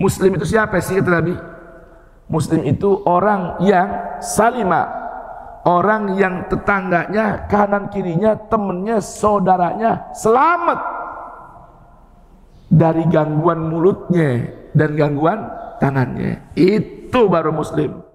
Muslim itu siapa sih, kata Nabi? Muslim itu orang yang salima, orang yang tetangganya, kanan kirinya, temennya, saudaranya selamat dari gangguan mulutnya dan gangguan tangannya. Itu baru Muslim.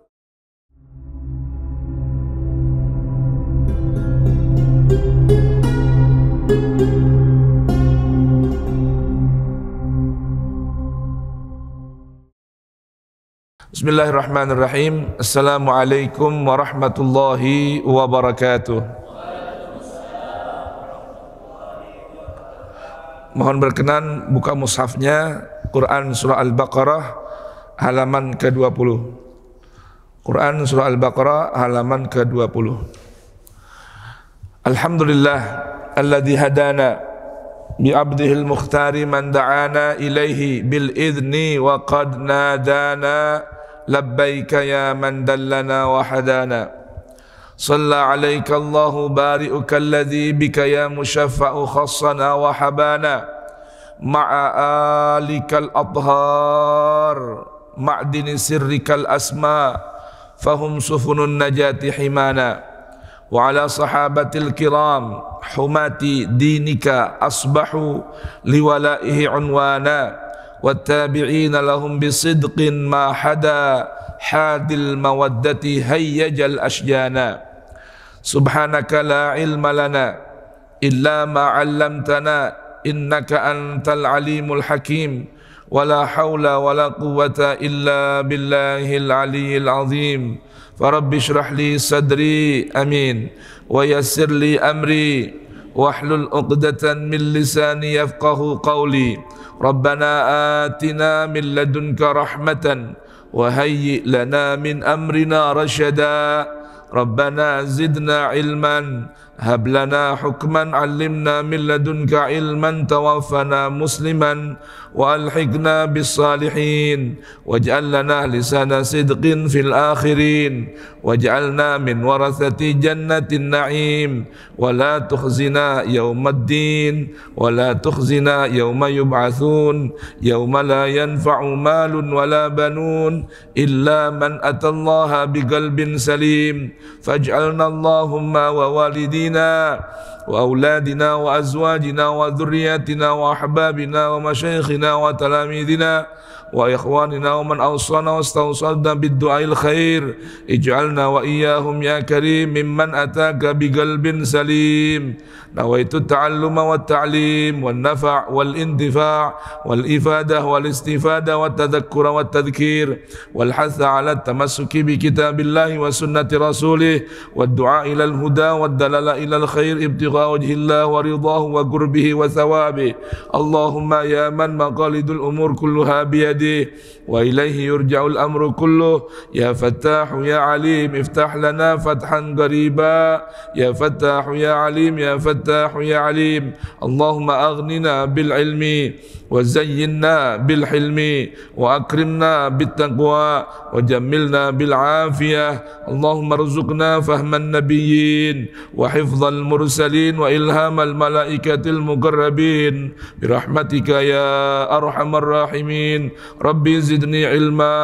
Bismillahirrahmanirrahim. Assalamualaikum warahmatullahi wabarakatuh. Mohon berkenan buka mushafnya, Quran surah Al-Baqarah halaman ke-20. Quran surah Al-Baqarah halaman ke-20. Alhamdulillah alladzi hadana bi'abdihil mukhtari man da'ana ilaihi bil idni wa qad nadana labbaika ya man dallana wa hadana. Shalla alayka Allahu bari'uka alladhi bika ya mushaffa'u khassana wa habana ma'a alikal athhar ma'dini sirrikal asma fahum sufunun najati himana wa ala sahabatil kiram humati dinika asbahu liwalaihi unwana والتابعين لهم بصدق ما حدا حاد المودة هيج الأشجانا سبحانك لا علم لنا إلا ما علمتنا إنك أنت العليم الحكيم ولا حول ولا قوة إلا بالله العلي العظيم فرب اشرح لي صدري أمين ويسر لي أمري واحلل عقدة من لساني يفقه قولي ربنا آتنا من لدنك رحمة وهيئ لنا من أمرنا رشدا ربنا زدنا علما هب لنا حكما علمنا من لدنك علما توفنا مسلما وألحقنا بالصالحين واجعل لنا لسان صدق في الآخرين واجعلنا من ورثة جنة النعيم ولا تخزنا يوم الدين ولا تخزنا يوم يبعثون يوم لا ينفع مال ولا بنون إلا من أتى الله بقلب سليم فاجعلنا اللهم ووالدينا وأولادنا وأزواجنا وذرياتنا وأحبابنا ومشايخنا وتلاميذنا وإخواننا ومن أوصانا واستوصلنا بالدعاء الخير اجعلنا وإياهم يا كريم ممن أتاك بقلب سليم نويت التعلم والتعليم والنفع والانتفاع والإفادة والاستفادة والتذكر والتذكير والحث على التمسك بكتاب الله وسنة رسوله والدعاء إلى الهدى والدلالة إلى الخير ابتغاء وجه الله ورضاه وقربه وثوابه اللهم يا من مقاليد الأمور كلها بيده وإليه يرجع الأمر كله يا فتاح يا عليم افتح لنا فتحا قريبا يا فتاح يا عليم يا فتاح يا عليم اللهم أغننا بالعلم وزينا بالحلم وأكرمنا بالتقوى وجملنا بالعافية اللهم ارزقنا فهم النبيين وحفظ المرسلين وإلهام الملائكة المقربين برحمتك يا أرحم الراحمين ربي زدني علما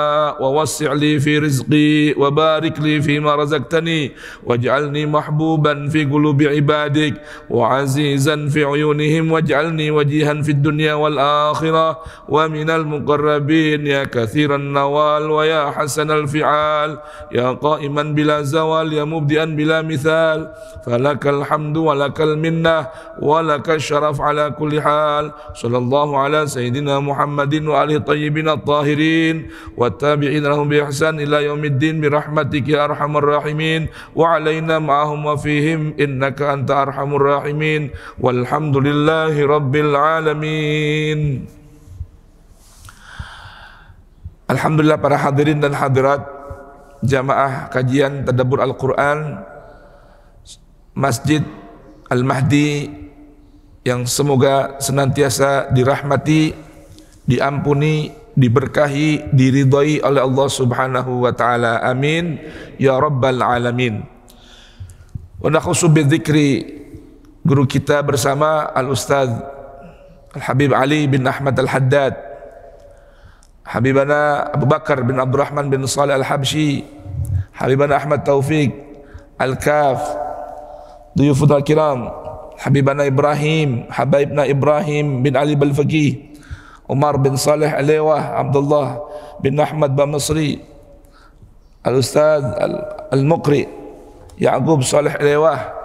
ووسع لي في رزقي وبارك لي فيما رزقتني واجعلني محبوبا في قلوب عبادك وعزيزا في عيونهم واجعلني وجيها في الدنيا والآخرة ومن المقربين يا كثير النوال ويا حسن الفعال يا قائما بلا زوال يا مبدئا بلا مثال فلك الحمد ولك المنة ولك الشرف على كل حال صلى الله على سيدنا محمد وآله الطيبين الطاهرين والتابعين لهم بإحسان إلى يوم الدين برحمتك يا أرحم الراحمين وعلينا معهم وفيهم إنك أنت أرحم الراحمين والحمد لله رب العالمين. Alhamdulillah para hadirin dan hadirat jamaah kajian tadabbur Al-Quran Masjid Al-Mahdi yang semoga senantiasa dirahmati, diampuni, diberkahi, diridhai oleh Allah Subhanahu wa taala. Amin ya rabbal alamin. Wa nakhusu bidzikri guru kita bersama Al-Ustaz Al-Habib Ali bin Ahmad Al-Haddad Habibana Abu Bakar bin Abdurrahman bin Salih Al-Habsyi, Habibana Ahmad Taufik Al-Kaf, Duyuful Kiram, Habibana Ibrahim, Habaibna Ibrahim bin Ali Balfaqih, Umar bin Saleh Alewah, Abdullah bin Ahmad Bamasri, Al-Ustaz Al-Muqri, Ya'qub Saleh Alewah,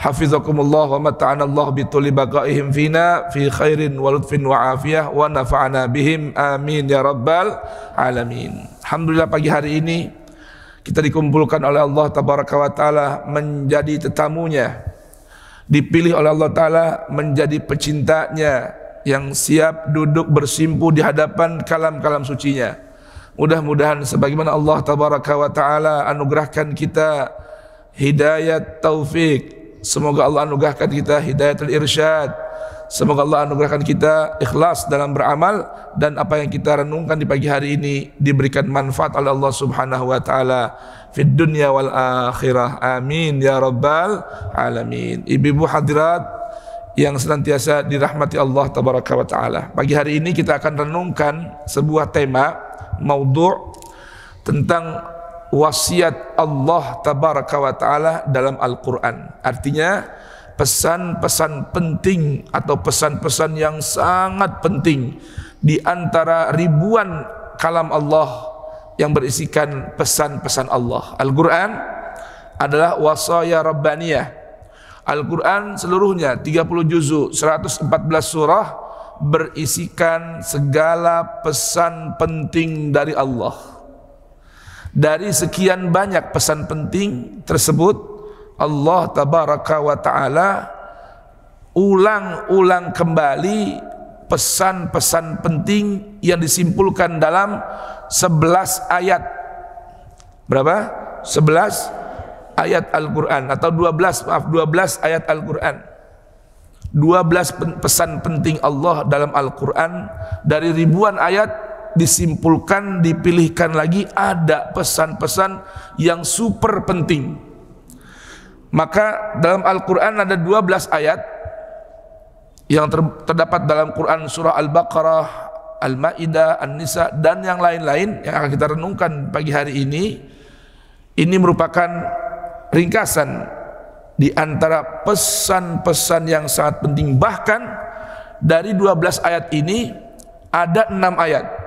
Hafizakumullah wa mata'ana Allah bituli baqaihim fina fi khairin wa lutfin wa afiyah wa nafa'ana bihim amin ya rabbal alamin. Alhamdulillah pagi hari ini kita dikumpulkan oleh Allah tabaraka wa ta'ala menjadi tetamunya, dipilih oleh Allah ta'ala menjadi pecintanya yang siap duduk bersimpu di hadapan kalam-kalam sucinya. Mudah-mudahan sebagaimana Allah tabaraka wa ta'ala anugerahkan kita hidayat taufik, semoga Allah anugerahkan kita hidayatul irsyad, semoga Allah anugerahkan kita ikhlas dalam beramal, dan apa yang kita renungkan di pagi hari ini diberikan manfaat oleh Allah subhanahu wa ta'ala fid dunya wal akhirah, amin ya rabbal alamin. Ibu-ibu hadirat yang senantiasa dirahmati Allah tabaraka wa ta'ala, pagi hari ini kita akan renungkan sebuah tema maudhu' tentang wasiat Allah tabaraka wa ta'ala dalam Al-Quran. Artinya pesan-pesan penting atau pesan-pesan yang sangat penting di antara ribuan kalam Allah yang berisikan pesan-pesan Allah. Al-Quran adalah wasaya rabbaniyah. Al-Quran seluruhnya 30 juzuk, 114 surah berisikan segala pesan penting dari Allah. Dari sekian banyak pesan penting tersebut, Allah tabaraka wa ta'ala ulang-ulang kembali pesan-pesan penting yang disimpulkan dalam 11 ayat. Berapa? 11 ayat Al-Quran, atau 12 ayat Al-Quran. 12 pesan penting Allah dalam Al-Quran. Dari ribuan ayat disimpulkan, dipilihkan lagi ada pesan-pesan yang super penting. Maka dalam Al-Quran ada 12 ayat yang terdapat dalam Quran surah Al-Baqarah, Al-Ma'idah, An-Nisa, dan yang lain-lain yang akan kita renungkan pagi hari ini. Ini merupakan ringkasan di antara pesan-pesan yang sangat penting. Bahkan dari 12 ayat ini ada 6 ayat.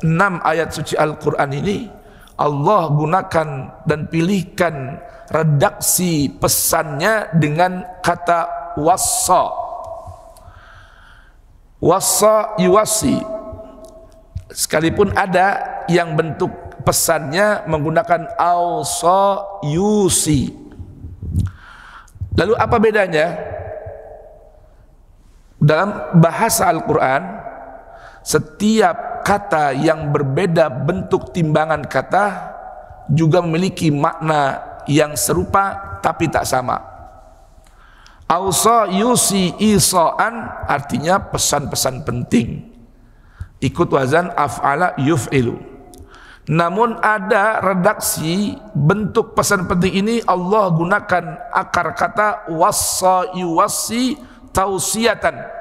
6 ayat suci Al-Quran ini Allah gunakan dan pilihkan redaksi pesannya dengan kata wassa. Wassa yuwassi. Sekalipun ada yang bentuk pesannya menggunakan ausa yusi. Lalu apa bedanya? Dalam bahasa Al-Quran, setiap kata yang berbeda bentuk timbangan kata juga memiliki makna yang serupa tapi tak sama. Ausa yusi isa'an artinya pesan-pesan penting, ikut wazan af'ala yuf'ilu. Namun ada redaksi bentuk pesan penting ini Allah gunakan akar kata wassa yuwassi tausiyatan.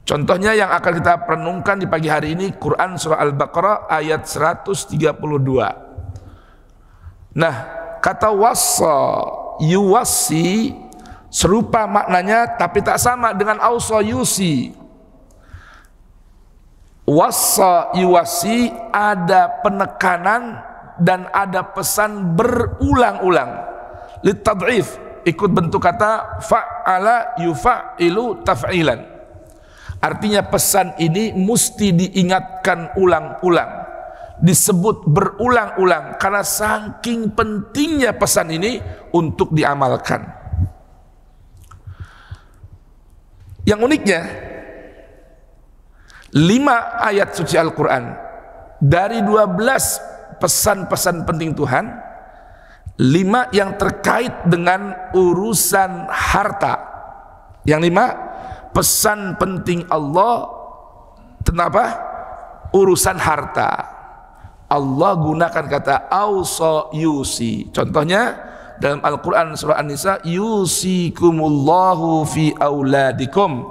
Contohnya yang akan kita renungkan di pagi hari ini, Quran surah Al-Baqarah ayat 132. Nah, kata wassa yuwassi serupa maknanya tapi tak sama dengan ausa yusi. Wassa yuwassi ada penekanan dan ada pesan berulang-ulang. Litad'if, ikut bentuk kata fa'ala yufa'ilu taf'ilan. Artinya pesan ini mesti diingatkan ulang-ulang, disebut berulang-ulang karena saking pentingnya pesan ini untuk diamalkan. Yang uniknya, 5 ayat suci Al-Quran dari 12 pesan-pesan penting Tuhan, 5 yang terkait dengan urusan harta. Yang 5 pesan penting Allah tentang apa? Urusan harta. Allah gunakan kata ausa yusi. Contohnya dalam Al-Quran surah An-Nisa, yusikumullahu fi auladikum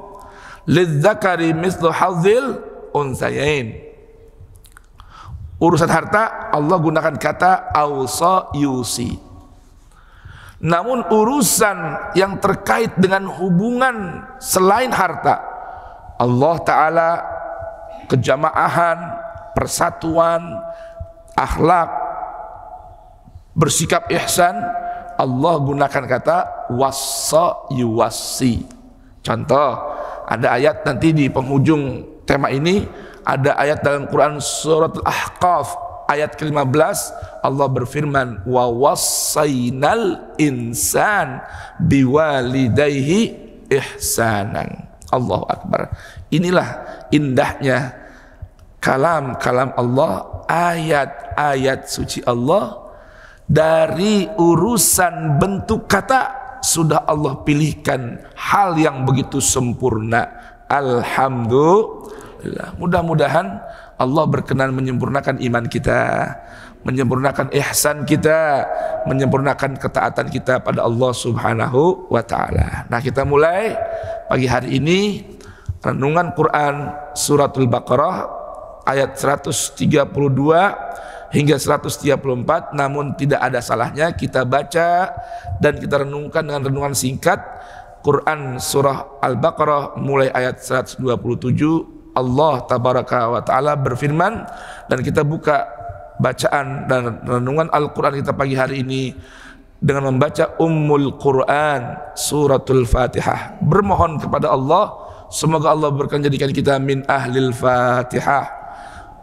lidzakari mithlu hadzil unsayain. Urusan harta Allah gunakan kata ausa yusi. Namun urusan yang terkait dengan hubungan selain harta, Allah Ta'ala, kejamaahan, persatuan, akhlak, bersikap ihsan, Allah gunakan kata wassa yuwassi. Contoh, ada ayat nanti di penghujung tema ini, ada ayat dalam Quran surat Al-Ahqaf ayat ke-15, Allah berfirman wa wassaynal insan biwalidayhi ihsanan. Allahu Akbar. Inilah indahnya kalam-kalam Allah, ayat-ayat suci Allah. Dari urusan bentuk kata sudah Allah pilihkan hal yang begitu sempurna. Alhamdulillah. Mudah-mudahan Allah berkenan menyempurnakan iman kita, menyempurnakan ihsan kita, menyempurnakan ketaatan kita pada Allah Subhanahu wa Ta'ala. Nah, kita mulai pagi hari ini renungan Quran suratul Baqarah ayat 132 hingga 134, namun tidak ada salahnya kita baca dan kita renungkan dengan renungan singkat Quran surah Al-Baqarah mulai ayat 127. Allah Tabaraka wa Ta'ala berfirman, dan kita buka bacaan dan renungan Al-Quran kita pagi hari ini dengan membaca Ummul Quran suratul Fatihah. Bermohon kepada Allah semoga Allah berkenan jadikan kita min ahlil Fatihah,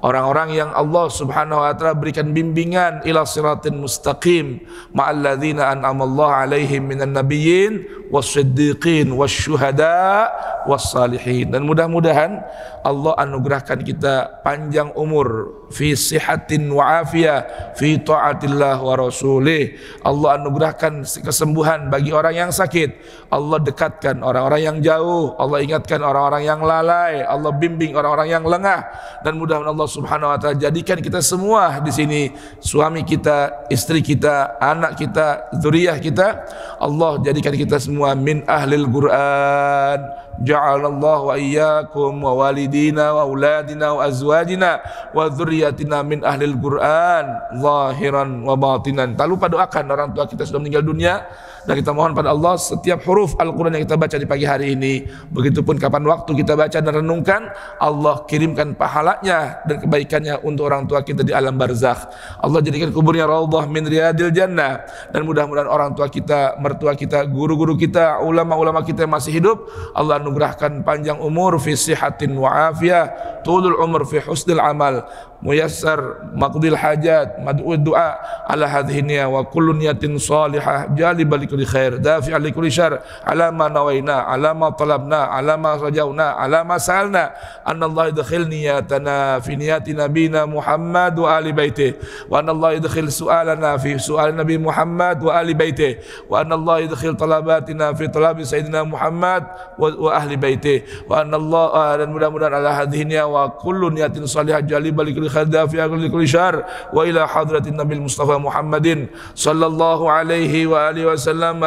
orang-orang yang Allah Subhanahu wa Ta'ala berikan bimbingan ila siratin mustaqim ma'al ladzina an'amallahu alaihim minan nabiyyin wassiddiqin wasyuhada wassalihin. Dan mudah-mudahan Allah anugerahkan kita panjang umur fi sihatin wa afiyah fi ta'atillah wa rasulih. Allah anugerahkan kesembuhan bagi orang yang sakit, Allah dekatkan orang-orang yang jauh, Allah ingatkan orang-orang yang lalai, Allah bimbing orang-orang yang lengah. Dan mudah-mudahan Allah Subhanahu wa Ta'ala jadikan kita semua di sini, suami kita, istri kita, anak kita, zuriyah kita, Allah jadikan kita semua min ahlil Quran. Ja'alallahu wa iyyakum wa walidina wa auladina wa azwajina wa dzurriyyatina min ahlil Quran zahiran wa batinan. Tak lupa doakan orang tua kita sudah meninggal dunia, dan kita mohon pada Allah setiap huruf Al-Quran yang kita baca di pagi hari ini, begitupun kapan waktu kita baca dan renungkan, Allah kirimkan pahalanya dan kebaikannya untuk orang tua kita di alam barzakh. Allah jadikan kuburnya raudhah min riyadil jannah. Dan mudah-mudahan orang tua kita, mertua kita, guru-guru kita, ulama-ulama kita yang masih hidup, Allah anugerahkan panjang umur fi sihatin wa afiyah, tulul umur fi husnil amal, muyassar maqdil hajat, mad'ud du'a ala hadhihi niyya wa kullu niyatin salihah jalibal likulli khair dafi'al likulli syarr ala ma nawaina ala ma talabna ala ma rajawna ala ma sa'alna anna Allah yadkhil niyatana fi niyati nabina Muhammad wa ali baitih, wa anna Allah yadkhil su'alana fi su'al Nabi Muhammad wa ali baitih, wa anna Allah yadkhil talabatina fi talabi Sayyidina Muhammad wa ahli baitih, wa anna Allah, dan mudah-mudahan ala hadhihi niyya wa kullu niyatin salihah jalibal likulli khair dafi'al likulli syarr wa ila hadratin Nabil Mustafa Muhammadin sallallahu alaihi wa alihi wasallam.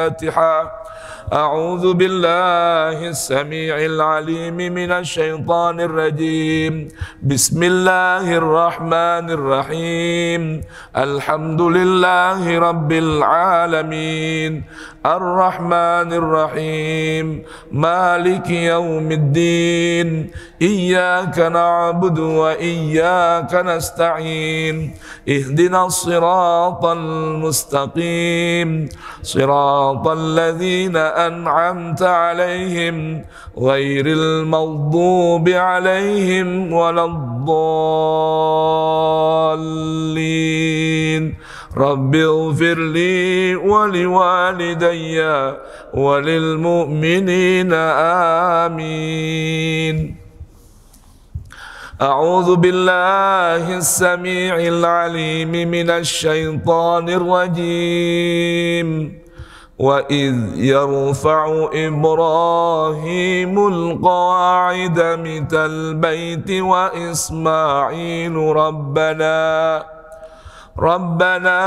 Al-Fatihah. أعوذ بالله السميع العليم من الشيطان الرجيم. بسم الله الرحمن الرحيم. الحمد لله رب العالمين. الرحمن الرحيم. مالك يوم الدين. إياك نعبد وإياك نستعين. اهدنا الصراط المستقيم. صراط الذين أنعمت عليهم غير المغضوب عليهم ولا الضالين. رب اغفر لي ولوالدي وللمؤمنين آمين. أعوذ بالله السميع العليم من الشيطان الرجيم. وَإِذْ يَرْفَعُ إِبْرَاهِيمُ الْقَوَاعِدَ مِنَ الْبَيْتِ وَإِسْمَاعِيلُ رَبَّنَا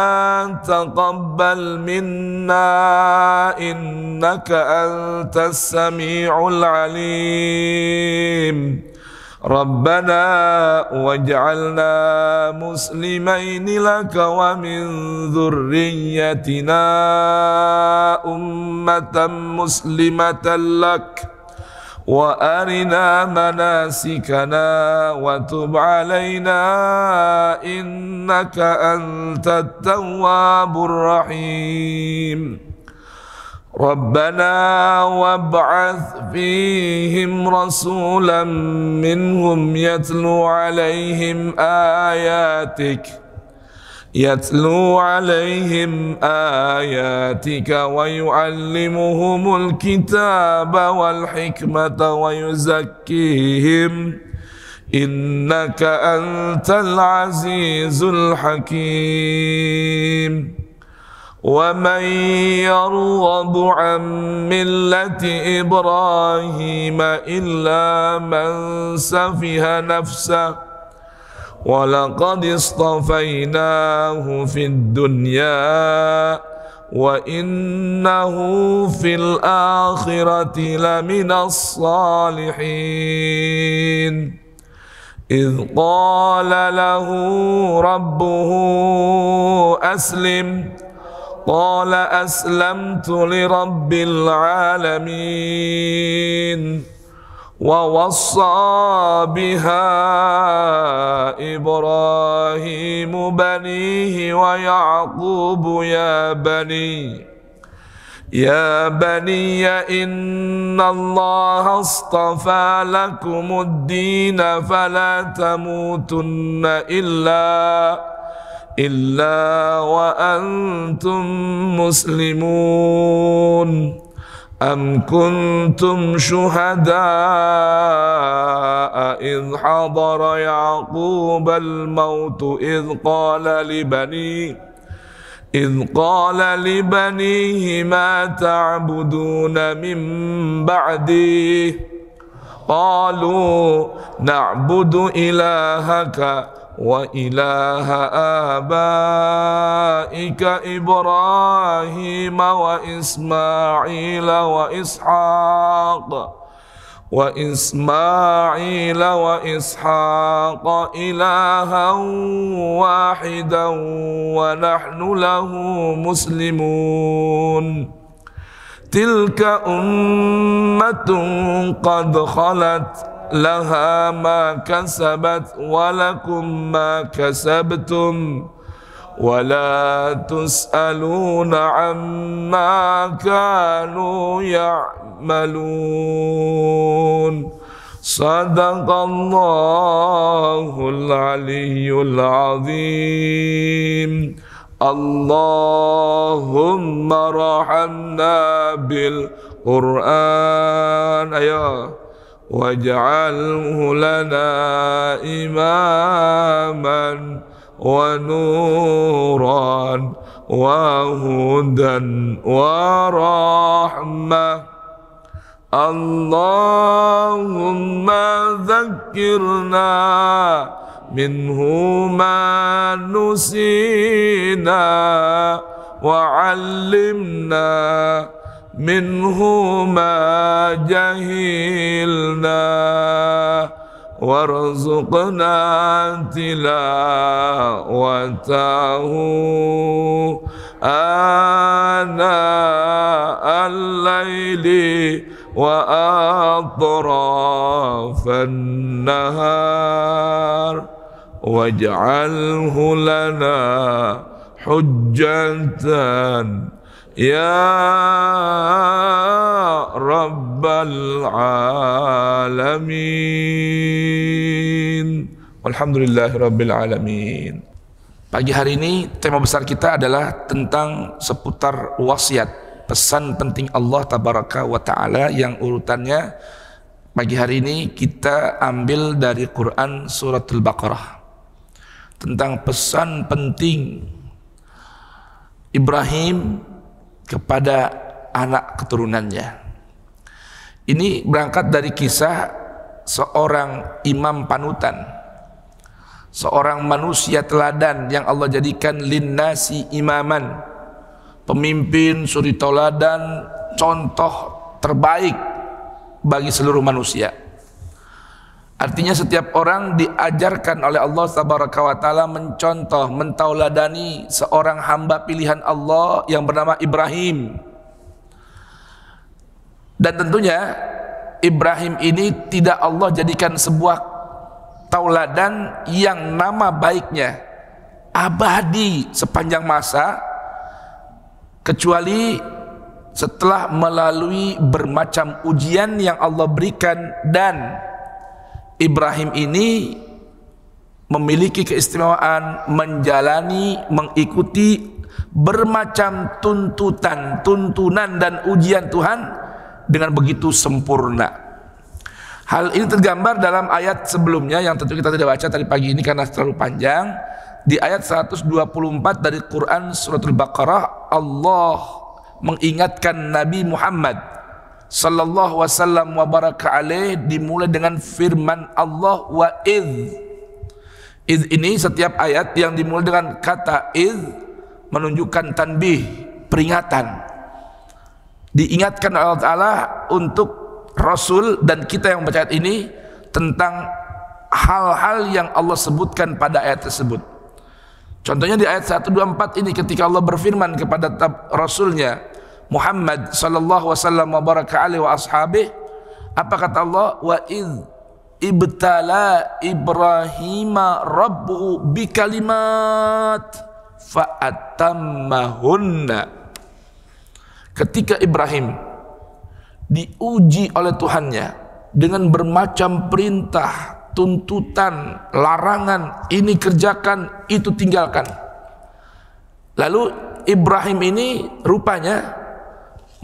تَقَبَّلْ مِنَّا إِنَّكَ أَنْتَ السَّمِيعُ الْعَلِيمُ. ربنا واجعلنا مسلمين لك ومن ذريتنا أمة مسلمة لك وأرنا مناسكنا وتب علينا إنك أنت التواب الرحيم ربنا وابعث فيهم رسولا منهم يتلو عليهم آياتك ويعلمهم الكتاب والحكمة ويزكيهم إنك أنت العزيز الحكيم ومن يرغب عن ملة إبراهيم إلا من سفه نفسه ولقد اصطفيناه في الدنيا وإنه في الآخرة لمن الصالحين إذ قال له ربه أسلم قال أسلمت لرب العالمين ووصى بها إبراهيم بنيه ويعقوب يا بني إن الله اصطفى لكم الدين فلا تموتن إلا وأنتم مسلمون أم كنتم شهداء إذ حضر يعقوب الموت إذ قال لبنيه ما تعبدون من بعدي قالوا نعبد إلهك وإله آبائك إبراهيم وإسماعيل وإسحاق إلها واحدا ونحن له مسلمون تلك أمة قد خلت لها ما كسبت ولكم ما كسبتم ولا تسألون عما كانوا يعملون صدق الله العلي العظيم اللهم ارحمنا بالقرآن واجعله لنا إماما ونورا وهدى ورحمة اللهم ذكرنا منه ما نسينا وعلمنا منه ما جهلنا وارزقنا تلاوته آناء الليل وأطراف النهار واجعله لنا حجة يا رب العالمين. Alhamdulillah Rabbil Alamin. Pagi hari ini tema besar kita adalah tentang seputar wasiat, pesan penting Allah Tabaraka wa Ta'ala, yang urutannya pagi hari ini kita ambil dari Quran Suratul Baqarah, tentang pesan penting Ibrahim kepada anak keturunannya. Ini berangkat dari kisah seorang imam panutan, seorang manusia teladan yang Allah jadikan linnasi imaman, pemimpin suri teladan, contoh terbaik bagi seluruh manusia. Artinya setiap orang diajarkan oleh Allah Tabaraka wa Ta'ala mencontoh, mentauladani seorang hamba pilihan Allah yang bernama Ibrahim. Dan tentunya Ibrahim ini tidak Allah jadikan sebuah tauladan yang nama baiknya abadi sepanjang masa, kecuali setelah melalui bermacam ujian yang Allah berikan. Dan Ibrahim ini memiliki keistimewaan menjalani, mengikuti bermacam tuntunan dan ujian Tuhan dengan begitu sempurna. Hal ini tergambar dalam ayat sebelumnya yang tentu kita tidak baca tadi pagi ini karena terlalu panjang. Di ayat 124 dari Quran Suratul Baqarah, Allah mengingatkan Nabi Muhammad sallallahu wasallam wa baraka alaih dimulai dengan firman Allah wa idh. Idh ini setiap ayat yang dimulai dengan kata idh menunjukkan tanbih, peringatan. Diingatkan oleh Allah Ta'ala untuk Rasul dan kita yang membaca ayat ini tentang hal-hal yang Allah sebutkan pada ayat tersebut. Contohnya di ayat 124 ini ketika Allah berfirman kepada Rasulnya Muhammad sallallahu wasallam wa baraka alaihi wa ashabih, apa kata Allah? Wa idh ibtala Ibrahima rabbuhu bikalimat fa'atammahunna. Ketika Ibrahim diuji oleh Tuhannya dengan bermacam perintah, tuntutan, larangan, ini kerjakan, itu tinggalkan. Lalu Ibrahim ini rupanya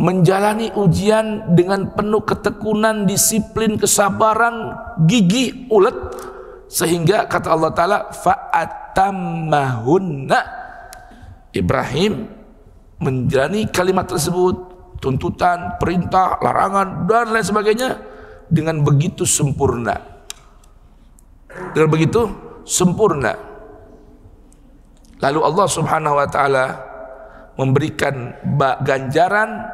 menjalani ujian dengan penuh ketekunan, disiplin, kesabaran, gigih, ulet, sehingga kata Allah Ta'ala fa'atammahunna. Ibrahim menjalani kalimat tersebut, tuntutan, perintah, larangan, dan lain sebagainya dengan begitu sempurna. Dengan begitu sempurna. Lalu Allah Subhanahu wa Ta'ala memberikan ganjaran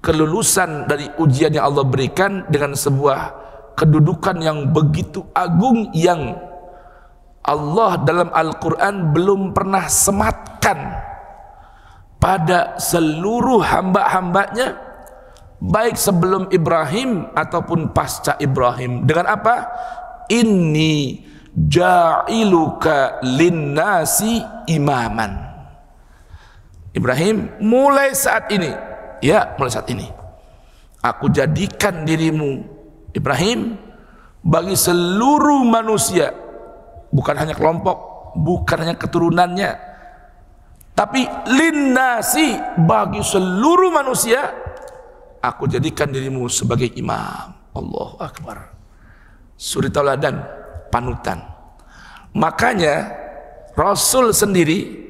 kelulusan dari ujian yang Allah berikan dengan sebuah kedudukan yang begitu agung yang Allah dalam Al-Quran belum pernah sematkan pada seluruh hamba-hambanya, baik sebelum Ibrahim ataupun pasca Ibrahim. Dengan apa? Inni ja'iluka linnasi imaman. Ibrahim, mulai saat ini, ya mulai saat ini, aku jadikan dirimu Ibrahim bagi seluruh manusia, bukan hanya kelompok, bukan hanya keturunannya, tapi linnasi, bagi seluruh manusia aku jadikan dirimu sebagai imam. Allahu Akbar. Suri tauladan, panutan. Makanya Rasul sendiri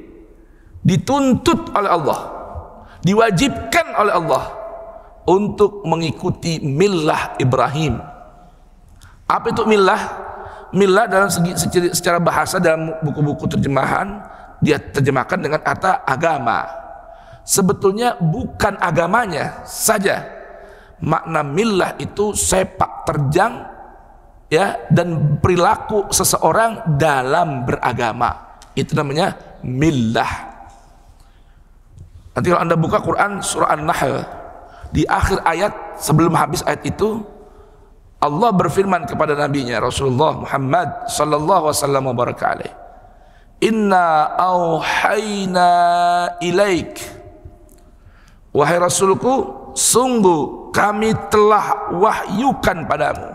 dituntut oleh Allah, diwajibkan oleh Allah untuk mengikuti millah Ibrahim. Apa itu millah? Millah dalam secara bahasa dalam buku-buku terjemahan dia terjemahkan dengan kata agama. Sebetulnya bukan agamanya saja. Makna millah itu sepak terjang, ya, dan perilaku seseorang dalam beragama. Itu namanya millah. Nanti kalau anda buka Quran surah An-Nahl, di akhir ayat sebelum habis ayat itu Allah berfirman kepada nabinya Rasulullah Muhammad sallallahu wasallam wa baraka alaih, inna auhayna ilaik, wahai Rasulku, sungguh kami telah wahyukan padamu.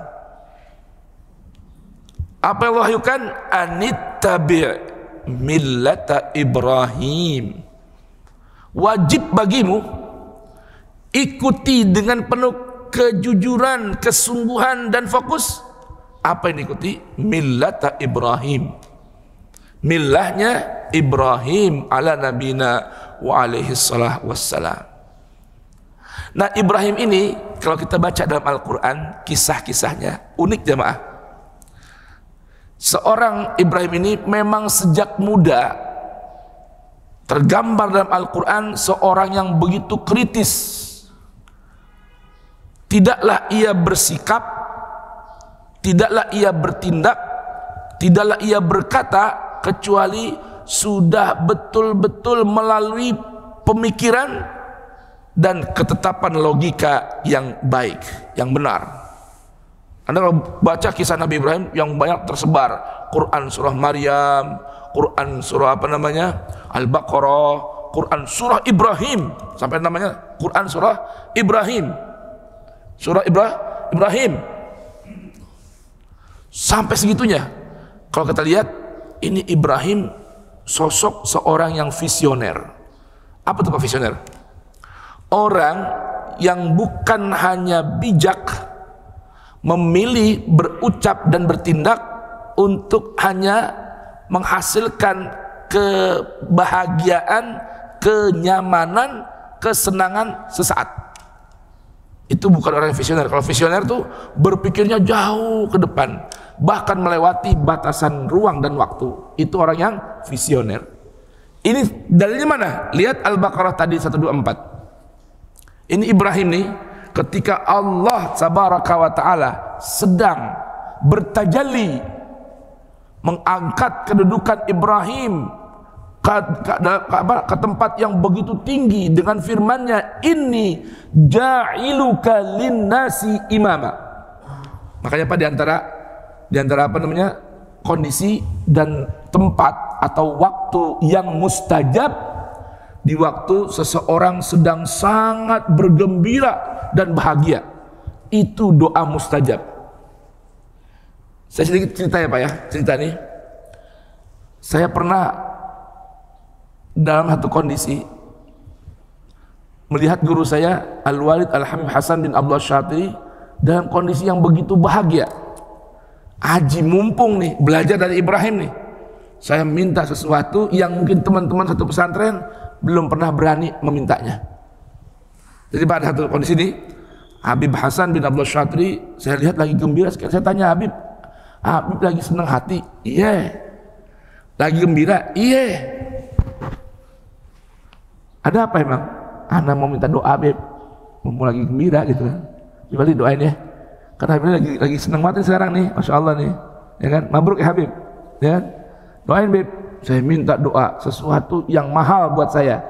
Apa yang wahyukan? Anittabi' millata Ibrahim. Wajib bagimu ikuti dengan penuh kejujuran, kesungguhan dan fokus. Apa yang diikuti? Millata Ibrahim. Millahnya Ibrahim ala nabina wa alaihi salah wassalam. Nah, Ibrahim ini kalau kita baca dalam Al-Quran kisah-kisahnya unik jemaah. Seorang Ibrahim ini memang sejak muda tergambar dalam Al-Quran seorang yang begitu kritis. Tidaklah ia bersikap tidaklah ia bertindak, tidaklah ia berkata kecuali sudah betul-betul melalui pemikiran dan ketetapan logika yang baik, yang benar. Anda kalau baca kisah Nabi Ibrahim yang banyak tersebar, Quran surah Maryam, Quran surah apa namanya, Al-Baqarah, Quran surah Ibrahim, sampai namanya Quran surah Ibrahim, surah Ibrahim, sampai segitunya. Kalau kita lihat, ini Ibrahim sosok seorang yang visioner. Apa itu Pak visioner? Orang yang bukan hanya bijak memilih berucap dan bertindak untuk hanya menghasilkan kebahagiaan, kenyamanan, kesenangan sesaat. Itu bukan orang yang visioner. Kalau visioner tuh berpikirnya jauh ke depan, bahkan melewati batasan ruang dan waktu. Itu orang yang visioner. Ini dalilnya mana? Lihat Al-Baqarah tadi 124. Ini Ibrahim nih, ketika Allah tabaraka wa ta'ala sedang bertajalli mengangkat kedudukan Ibrahim ke tempat yang begitu tinggi dengan firman-Nya, inni ja'iluka linnasi imama. Makanya Pak, di antara apa namanya, kondisi dan tempat atau waktu yang mustajab, di waktu seseorang sedang sangat bergembira dan bahagia, itu doa mustajab. Saya sedikit cerita ya Pak ya, cerita nih. Saya pernah dalam satu kondisi melihat guru saya Al-Walid Al-Habib Hasan bin Abdullah Syatiri dalam kondisi yang begitu bahagia. Haji mumpung nih, belajar dari Ibrahim nih. Saya minta sesuatu yang mungkin teman-teman satu pesantren belum pernah berani memintanya. Jadi pada satu kondisi ini, Habib Hasan bin Abdullah Syatri, saya lihat lagi gembira sekali. Saya tanya Habib lagi senang hati? Iya. Lagi gembira? Iya. Ada apa emang? Ana mau minta doa Habib, mau lagi gembira gitu kan. Coba doain ya. Karena Habib lagi senang hati sekarang nih, Masya Allah nih, ya kan? Mabruk ya Habib, ya kan? Doain Habib. Saya minta doa sesuatu yang mahal buat saya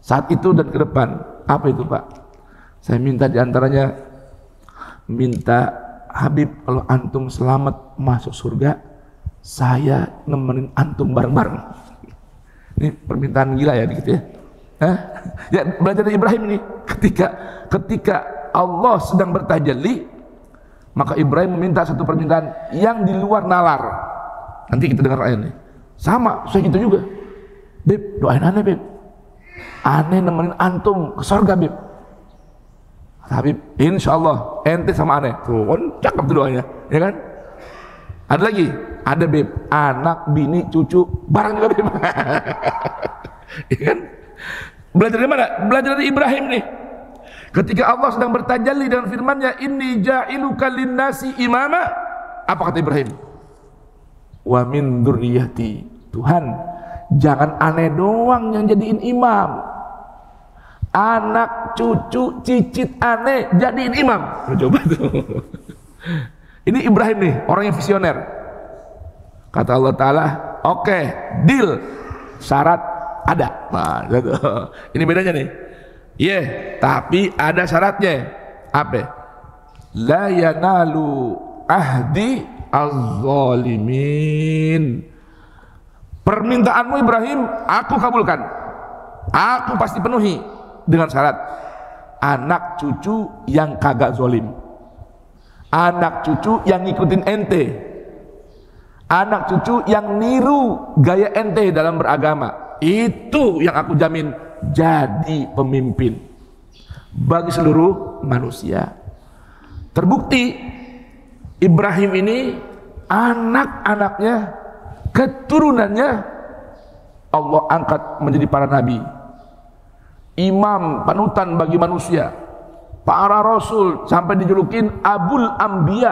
saat itu dan ke depan. Apa itu Pak? Saya minta diantaranya, minta Habib kalau antum selamat masuk surga, saya nemenin antum bareng-bareng. Ini permintaan gila ya gitu ya. Ya belajar dari Ibrahim ini, ketika Allah sedang bertajalli, maka Ibrahim meminta satu permintaan yang di luar nalar. Nanti kita dengar ayatnya. Sama, saya gitu juga. Beb, doain aneh Beb. Aneh nemenin antum ke surga Beb. Habib, insya Allah ente sama aneh. Tuh, cakep tuh doanya, ya kan? Ada lagi, ada Beb, anak, bini, cucu, barang juga Beb. Ya kan? Belajar dari mana? Belajar dari Ibrahim nih. Ketika Allah sedang bertajalli dengan firman-Nya, inni ja'iluka linnasi imama. Apa kata Ibrahim? Wa min dzurriyyati. Tuhan, jangan aneh doang yang jadiin imam. Anak, cucu, cicit aneh jadiin imam. Coba tuh. Ini Ibrahim nih, orang yang visioner. Kata Allah Ta'ala, oke, deal. Syarat ada. Nah, gitu. Ini bedanya nih. Iya, tapi ada syaratnya. Apa? La yanalu ahdi az-zalimin. Permintaanmu Ibrahim, aku kabulkan. Aku pasti penuhi dengan syarat anak cucu yang kagak zolim, anak cucu yang ngikutin ente, anak cucu yang niru gaya ente dalam beragama. Itu yang aku jamin jadi pemimpin bagi seluruh manusia. Terbukti Ibrahim ini anak-anaknya, keturunannya Allah angkat menjadi para nabi, imam panutan bagi manusia, para rasul, sampai dijulukin Abul Anbiya,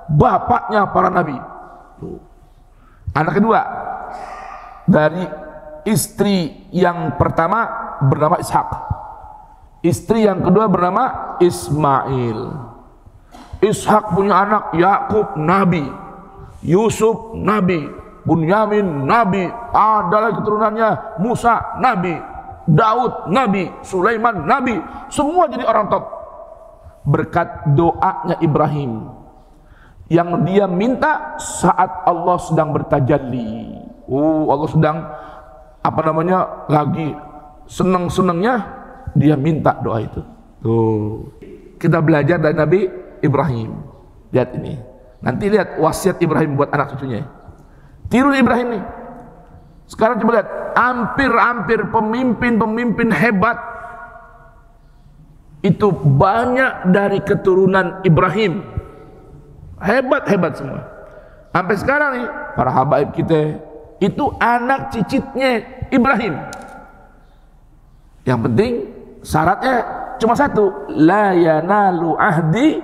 bapaknya para nabi. Anak kedua dari istri yang pertama bernama Ishak, istri yang kedua bernama Ismail. Ishak punya anak, Yakub nabi, Yusuf nabi, Bunyamin nabi, ada lagi keturunannya Musa nabi, Daud nabi, Sulaiman nabi, semua jadi orang top berkat doanya Ibrahim yang dia minta saat Allah sedang bertajalli. Allah sedang lagi senang-senangnya, dia minta doa itu. Tuh, kita belajar dari Nabi Ibrahim. Lihat ini, nanti lihat wasiat Ibrahim buat anak cucunya. Tiru Ibrahim nih. Sekarang coba lihat, hampir-hampir pemimpin-pemimpin hebat itu banyak dari keturunan Ibrahim. Hebat-hebat semua. Sampai sekarang nih, para habaib kita itu anak cicitnya Ibrahim. Yang penting syaratnya cuma satu, la yanalu ahdi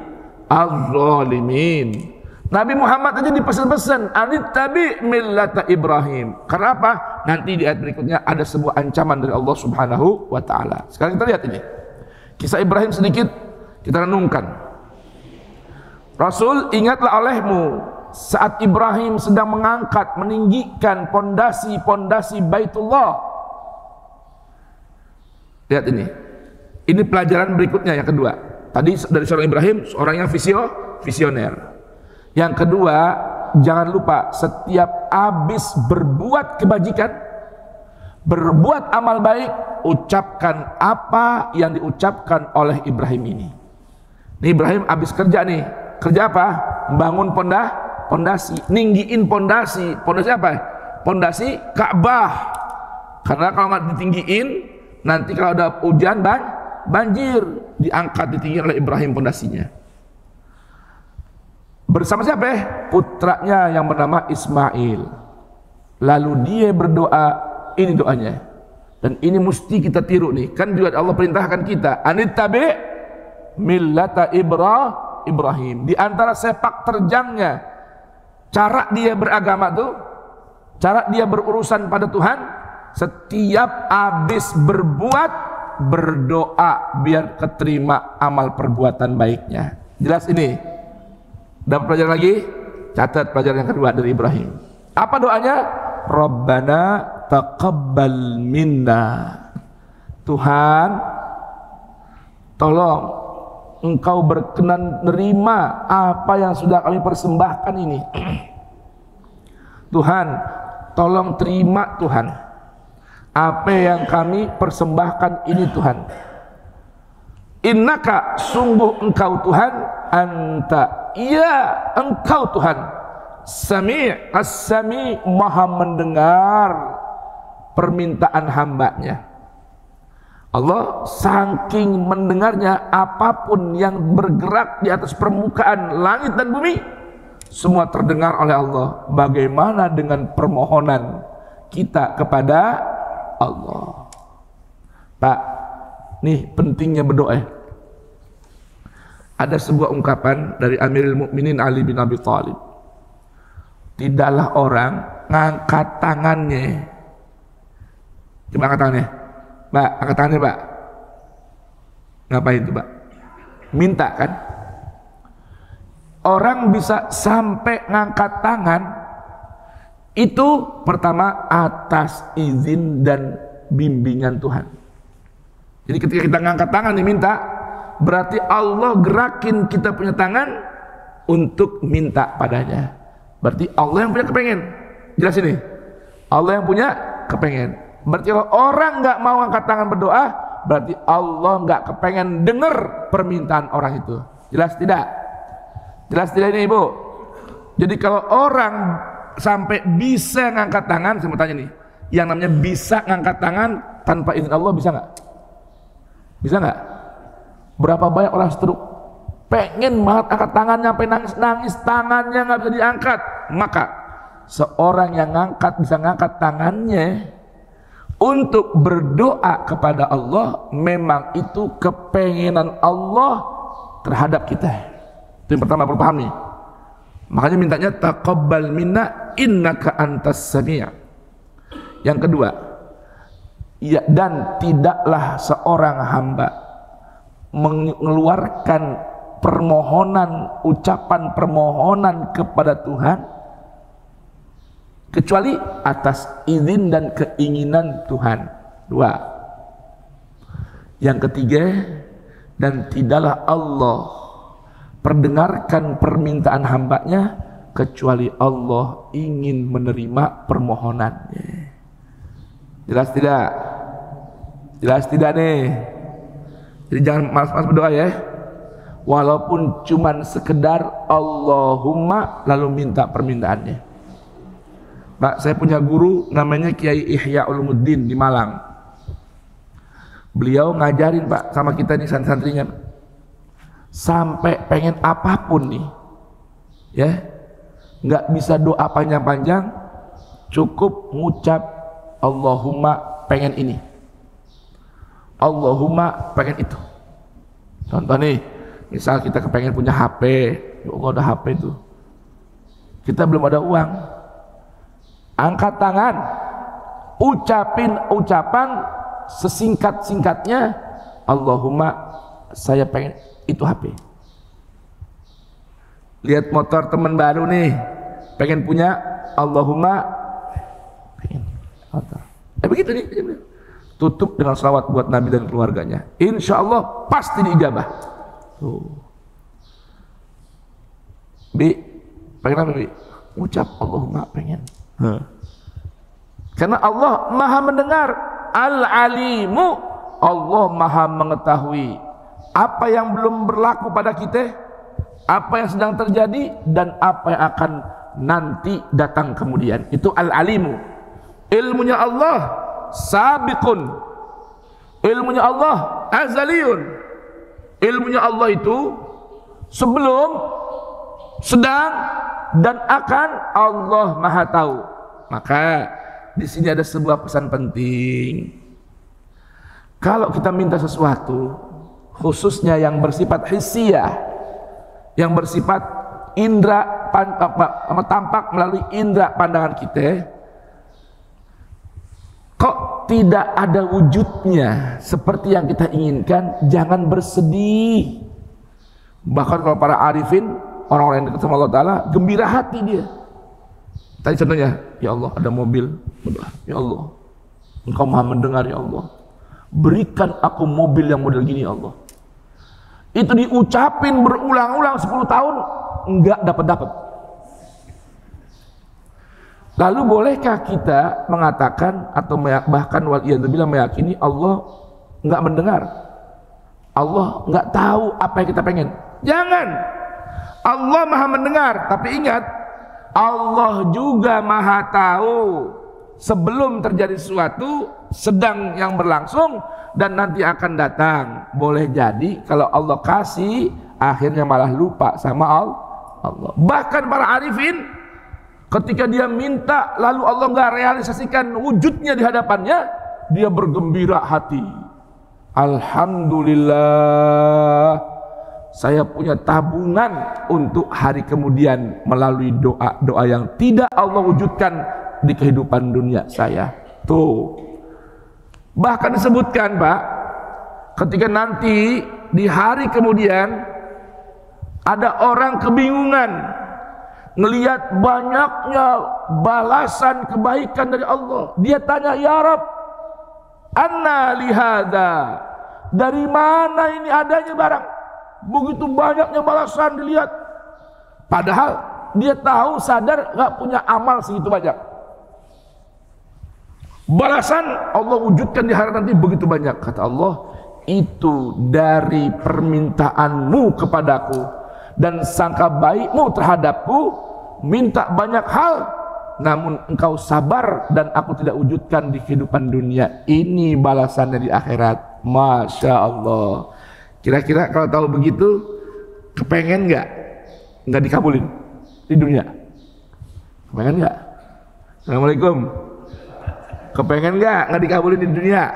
az-zalimin. Nabi Muhammad aja dipesan-pesan, anittabi millata Ibrahim. Karena apa? Nanti di ayat berikutnya ada sebuah ancaman dari Allah Subhanahu wa taala. Sekarang kita lihat ini. Kisah Ibrahim sedikit kita renungkan. Rasul, ingatlah olehmu saat Ibrahim sedang mengangkat, meninggikan pondasi-pondasi Baitullah. Lihat ini. Ini pelajaran berikutnya yang kedua. Tadi dari seorang Ibrahim, seorang yang visioner. Yang kedua, jangan lupa setiap habis berbuat kebajikan, berbuat amal baik, ucapkan apa yang diucapkan oleh Ibrahim ini. Ini Ibrahim habis kerja nih. Kerja apa? Membangun pondasi, ninggiin pondasi. Pondasi apa? Pondasi Ka'bah. Karena kalau nggak ditinggiin, nanti kalau ada hujan banjir, diangkat ditinggiin oleh Ibrahim pondasinya. Bersama siapa? Putranya yang bernama Ismail. Lalu dia berdoa, ini doanya. Dan ini mesti kita tiru nih. Kan juga Allah perintahkan kita, anittabi millata Ibrahim. Di antara sepak terjangnya cara dia beragama tuh, cara dia berurusan pada Tuhan, setiap habis berbuat, berdoa biar keterima amal perbuatan baiknya. Jelas ini? Dapat pelajaran lagi? Catat pelajaran yang kedua dari Ibrahim. Apa doanya? Rabbana taqabbal minna. Tuhan, tolong Engkau berkenan menerima apa yang sudah kami persembahkan ini. Tuhan, tolong terima Tuhan apa yang kami persembahkan ini Tuhan. Innaka, sungguh Engkau Tuhan, anta, iya Engkau Tuhan, Sami' as-Sami', maha mendengar permintaan hambanya. Allah saking mendengarnya, apapun yang bergerak di atas permukaan langit dan bumi semua terdengar oleh Allah. Bagaimana dengan permohonan kita kepada Allah? Pak, nih pentingnya berdoa. Ada sebuah ungkapan dari Amirul Mukminin Ali bin Abi Thalib. Tidaklah orang ngangkat tangannya. Coba angkat tangannya. Pak, angkat tangannya, Pak. Ngapain itu, Pak? Minta kan? Orang bisa sampai ngangkat tangan itu pertama atas izin dan bimbingan Tuhan. Jadi ketika kita ngangkat tangan nih minta, berarti Allah gerakin kita punya tangan untuk minta padanya. Berarti Allah yang punya kepengen. Jelas ini? Allah yang punya kepengen. Berarti kalau orang nggak mau angkat tangan berdoa, berarti Allah nggak kepengen dengar permintaan orang itu. Jelas tidak? Jelas tidak ini Ibu? Jadi kalau orang sampai bisa ngangkat tangan, saya mau tanya nih, yang namanya bisa ngangkat tangan tanpa izin Allah bisa nggak? Bisa nggak? Berapa banyak orang stroke pengen banget angkat tangannya sampai nangis-nangis, tangannya nggak bisa diangkat. Maka seorang yang bisa ngangkat tangannya untuk berdoa kepada Allah, memang itu kepengenan Allah terhadap kita. Itu yang pertama perlu pahami. Makanya mintanya taqabbal minna innaka antas sami'. Yang kedua, ya, dan tidaklah seorang hamba mengeluarkan permohonan, ucapan permohonan kepada Tuhan kecuali atas izin dan keinginan Tuhan. 2. Yang ketiga, dan tidaklah Allah perdengarkan permintaan hambanya kecuali Allah ingin menerima permohonannya. Jelas tidak? Jelas tidak nih? Jadi jangan malas-malas berdoa ya. Walaupun cuman sekedar Allahumma lalu minta permintaannya. Pak, saya punya guru namanya Kiai Ihya Ulumuddin di Malang. Beliau ngajarin Pak sama kita nih santri-santrinya, sampai pengen apapun nih ya, nggak bisa doa panjang-panjang, cukup ngucap Allahumma pengen ini, Allahumma pengen itu. Contoh nih, misal kita kepengen punya HP, ya Allah ada HP itu, kita belum ada uang, angkat tangan, ucapin ucapan sesingkat-singkatnya, Allahumma saya pengen itu HP. Lihat motor teman baru nih, pengen punya, Allahumma pengen motor. Begitu nih, tutup dengan salawat buat Nabi dan keluarganya, insya Allah pasti diijabah. Tuh. Bi, pengen apa Bi? Ucap Allahumma pengen. Karena Allah maha mendengar, Al-Alimu, Allah maha mengetahui apa yang belum berlaku pada kita, apa yang sedang terjadi, dan apa yang akan nanti datang kemudian. Itu Al-Alimu. Ilmunya Allah sabiqun, ilmunya Allah azaliyun. Ilmunya Allah itu sebelum, sedang, dan akan Allah maha tahu. Maka di sini ada sebuah pesan penting. Kalau kita minta sesuatu, khususnya yang bersifat hissiyah, yang bersifat indra tampak melalui indra pandangan kita, kok tidak ada wujudnya seperti yang kita inginkan, jangan bersedih. Bahkan kalau para arifin, orang-orang yang dekat sama Allah Ta'ala, gembira hati dia. Tadi contohnya, ya Allah ada mobil, ya Allah Engkau maha mendengar, ya Allah berikan aku mobil yang model gini, ya Allah. Itu diucapin berulang-ulang 10 tahun enggak dapat-dapat. Lalu bolehkah kita mengatakan atau bahkan waliyadzubillah meyakini Allah enggak mendengar, Allah enggak tahu apa yang kita pengen? Jangan. Allah maha mendengar, tapi ingat, Allah juga maha tahu sebelum terjadi sesuatu, sedang yang berlangsung, dan nanti akan datang. Boleh jadi kalau Allah kasih, akhirnya malah lupa sama Allah. Bahkan para arifin, ketika dia minta lalu Allah nggak realisasikan wujudnya di hadapannya, dia bergembira hati. Alhamdulillah, saya punya tabungan untuk hari kemudian melalui doa-doa yang tidak Allah wujudkan di kehidupan dunia saya. Tuh. Bahkan disebutkan Pak, ketika nanti di hari kemudian ada orang kebingungan ngelihat banyaknya balasan kebaikan dari Allah. Dia tanya, ya Rabb, anna lihada, dari mana ini adanya barang? Begitu banyaknya balasan dilihat, padahal dia tahu, sadar gak punya amal segitu banyak. Balasan Allah wujudkan di hari nanti begitu banyak. Kata Allah, itu dari permintaanmu kepadaku dan sangka baikmu terhadapku, minta banyak hal namun engkau sabar dan aku tidak wujudkan di kehidupan dunia. Ini balasannya di akhirat. Masya Allah. Kira-kira kalau tahu begitu, kepengen nggak dikabulin di dunia? Kepengen nggak? Assalamualaikum. Kepengen nggak dikabulin di dunia?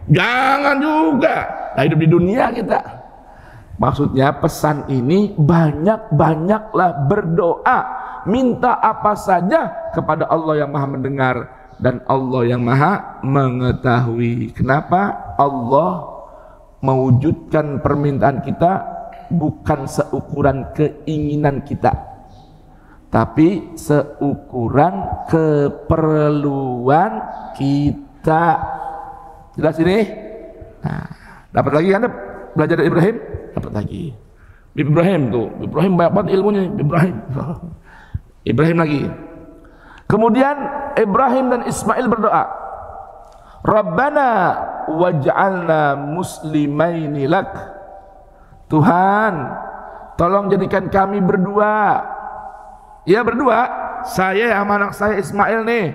Jangan juga. Nah, hidup di dunia kita. Maksudnya pesan ini, banyak-banyaklah berdoa, minta apa saja kepada Allah yang maha mendengar dan Allah yang maha mengetahui. Kenapa Allah mewujudkan permintaan kita bukan seukuran keinginan kita, tapi seukuran keperluan kita. Jelas ini? Nah, dapat lagi kan belajar dari Ibrahim? Dapat lagi. Ibrahim tuh, Ibrahim banyak banget ilmunya. Ibrahim lagi. Kemudian Ibrahim dan Ismail berdoa, Rabbana waj'alna muslimaini lak. Tuhan, tolong jadikan kami berdua. Ya berdua, saya sama anak saya Ismail nih.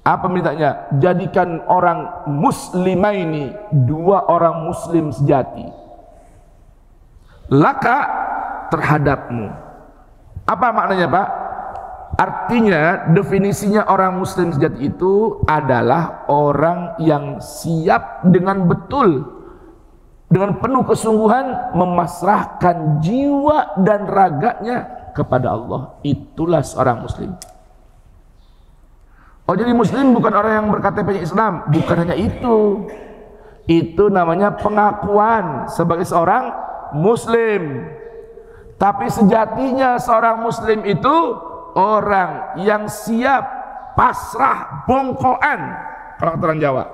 Apa mintanya? Jadikan orang muslimaini, dua orang muslim sejati. Laka, terhadapmu. Apa maknanya Pak? Artinya definisinya orang muslim sejati itu adalah orang yang siap dengan betul, dengan penuh kesungguhan memasrahkan jiwa dan raganya kepada Allah. Itulah seorang muslim. Oh, jadi muslim bukan orang yang berKTP Islam, bukan hanya itu. Itu namanya pengakuan sebagai seorang muslim. Tapi sejatinya seorang muslim itu orang yang siap pasrah bongkoan, kalau kata orang Jawa,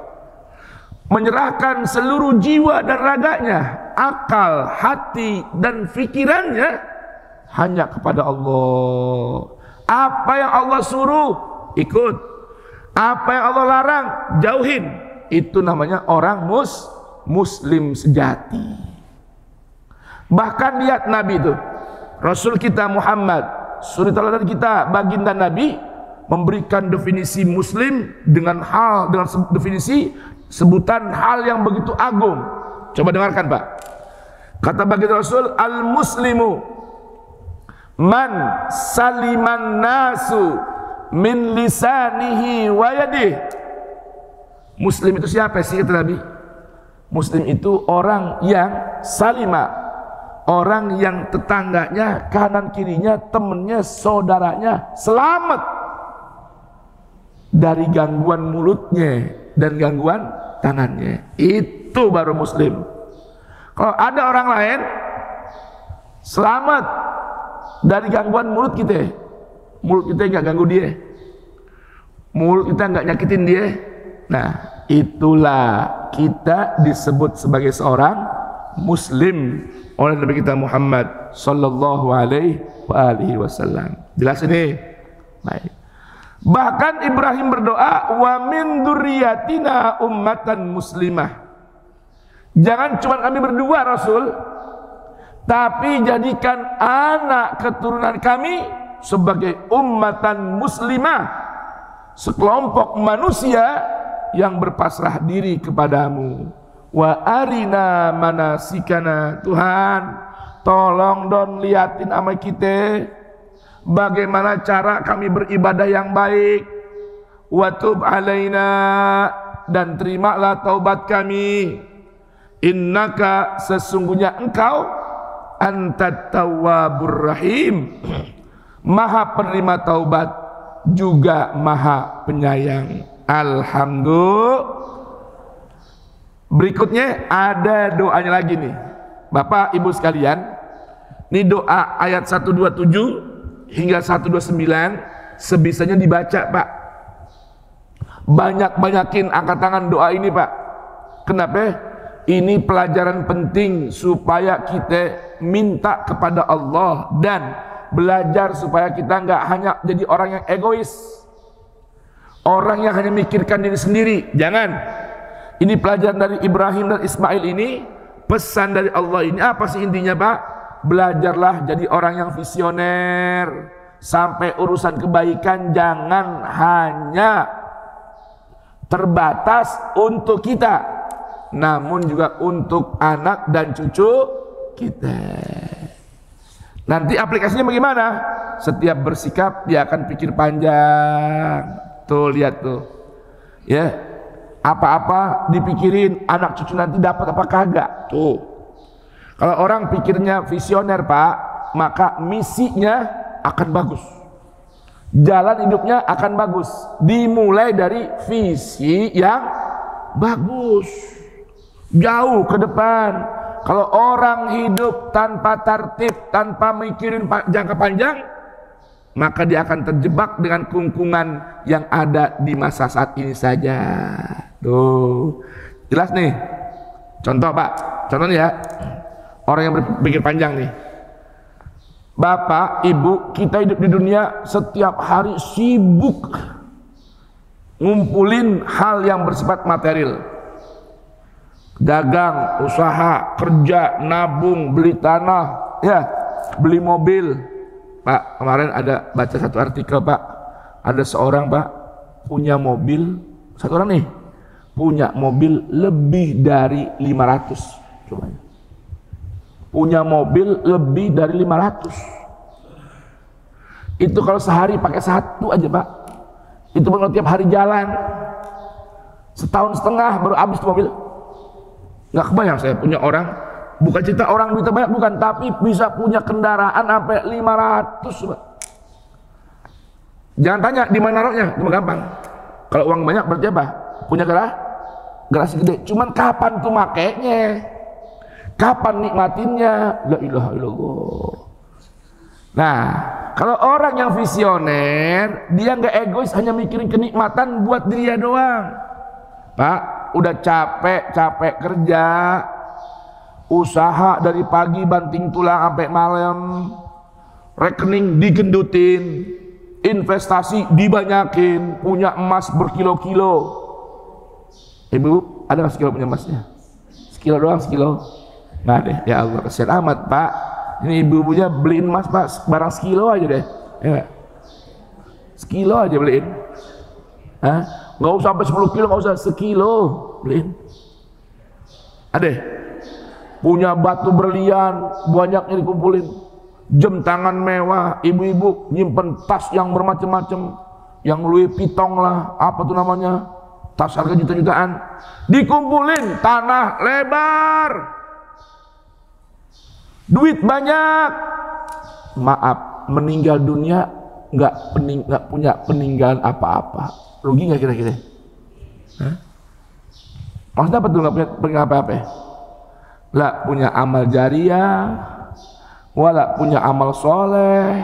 menyerahkan seluruh jiwa dan raganya, akal, hati dan pikirannya hanya kepada Allah. Apa yang Allah suruh ikut, apa yang Allah larang jauhin. Itu namanya orang muslim sejati. Bahkan lihat Nabi itu, Rasul kita Muhammad, suri teladan kita, baginda Nabi, memberikan definisi muslim dengan definisi sebutan hal yang begitu agung. Coba dengarkan Pak. Kata baginda Rasul, al-muslimu man saliman nasu min lisanihi wa yadihi. Muslim itu siapa sih kata Nabi? Muslim itu orang yang salima, orang yang tetangganya, kanan kirinya, temennya, saudaranya selamat dari gangguan mulutnya dan gangguan tangannya. Itu baru muslim. Kalau ada orang lain selamat dari gangguan mulut kita, mulut kita nggak ganggu dia, mulut kita nggak nyakitin dia, nah itulah kita disebut sebagai seorang muslim oleh Nabi kita Muhammad sallallahu alaihi wasallam. Jelas ini? Baik. Bahkan Ibrahim berdoa, wa min dzurriyyatina ummatan muslimah. Jangan cuma kami berdua Rasul, tapi jadikan anak keturunan kami sebagai ummatan muslimah, sekelompok manusia yang berpasrah diri kepadamu. Wa arina manasikana. Tuhan, tolong don liatin sama kita bagaimana cara kami beribadah yang baik. Wa tub alaina, dan terimalah taubat kami. Innaka, sesungguhnya engkau, antat tawwabur rahim, maha penerima taubat juga maha penyayang. Alhamdulillah. Berikutnya ada doanya lagi nih Bapak Ibu sekalian. Ini doa ayat 127 hingga 129 sebisanya dibaca Pak. Banyak-banyakin angkat tangan doa ini Pak. Kenapa? Ini pelajaran penting supaya kita minta kepada Allah dan belajar supaya kita nggak hanya jadi orang yang egois, orang yang hanya mikirkan diri sendiri. Jangan. Ini pelajaran dari Ibrahim dan Ismail ini, pesan dari Allah ini. Apa sih intinya Pak? Belajarlah jadi orang yang visioner. Sampai urusan kebaikan jangan hanya terbatas untuk kita, namun juga untuk anak dan cucu kita. Nanti aplikasinya bagaimana? Setiap bersikap dia akan pikir panjang. Tuh lihat tuh, ya, apa-apa dipikirin, anak cucu nanti dapat apa kagak. Tuh, kalau orang pikirnya visioner Pak, maka misinya akan bagus, jalan hidupnya akan bagus. Dimulai dari visi yang bagus, jauh ke depan. kalau orang hidup tanpa tertib, tanpa mikirin jangka panjang, maka dia akan terjebak dengan kungkungan yang ada di masa saat ini saja. Tuh, jelas nih. Contoh Pak, contohnya ya, orang yang berpikir panjang nih. Bapak, Ibu, kita hidup di dunia setiap hari sibuk ngumpulin hal yang bersifat material. Dagang, usaha, kerja, nabung, beli tanah, ya, beli mobil. Pak, kemarin ada baca satu artikel Pak, ada seorang Pak punya mobil, satu orang nih punya mobil lebih dari 500, coba. Punya mobil lebih dari 500. Itu kalau sehari pakai satu aja Pak, itu kalau tiap hari jalan setahun setengah baru habis tuh mobil. Nggak kebayang saya punya orang, bukan cerita orang duitnya banyak, bukan, tapi bisa punya kendaraan sampai 500 Pak. Jangan tanya di mana naruhnya, cuma gampang. Kalau uang banyak berarti apa? Punya garasi gede. Cuman kapan tuh makainya? Kapan nikmatinnya? La ilaha illallah. Nah, kalau orang yang visioner, dia nggak egois, hanya mikirin kenikmatan buat dirinya doang. Pak, udah capek kerja, usaha dari pagi banting tulang sampai malam, rekening digendutin, investasi dibanyakin, punya emas berkilo-kilo. Ibu, ada nggak sekilo punya emasnya? Sekilo doang, sekilo. Nggak deh, ya Allah, kasihan amat Pak. Ini ibu-ibunya beliin emas Pak, barang sekilo aja deh, ya. Sekilo aja beliin. Hah? Nggak usah sampai 10 kilo, nggak usah, sekilo beliin. Ada punya batu berlian banyaknya dikumpulin, jam tangan mewah, ibu-ibu nyimpen tas yang bermacam-macam, yang Louis Vuitton lah, apa tuh namanya, tas harga juta-jutaan, dikumpulin, tanah lebar, duit banyak. Maaf, meninggal dunia nggak punya peninggalan apa-apa. Rugi nggak kira-kira? Maksudnya apa tuh nggak punya peninggalan apa-apa? Lah punya amal jariah, wala punya amal soleh.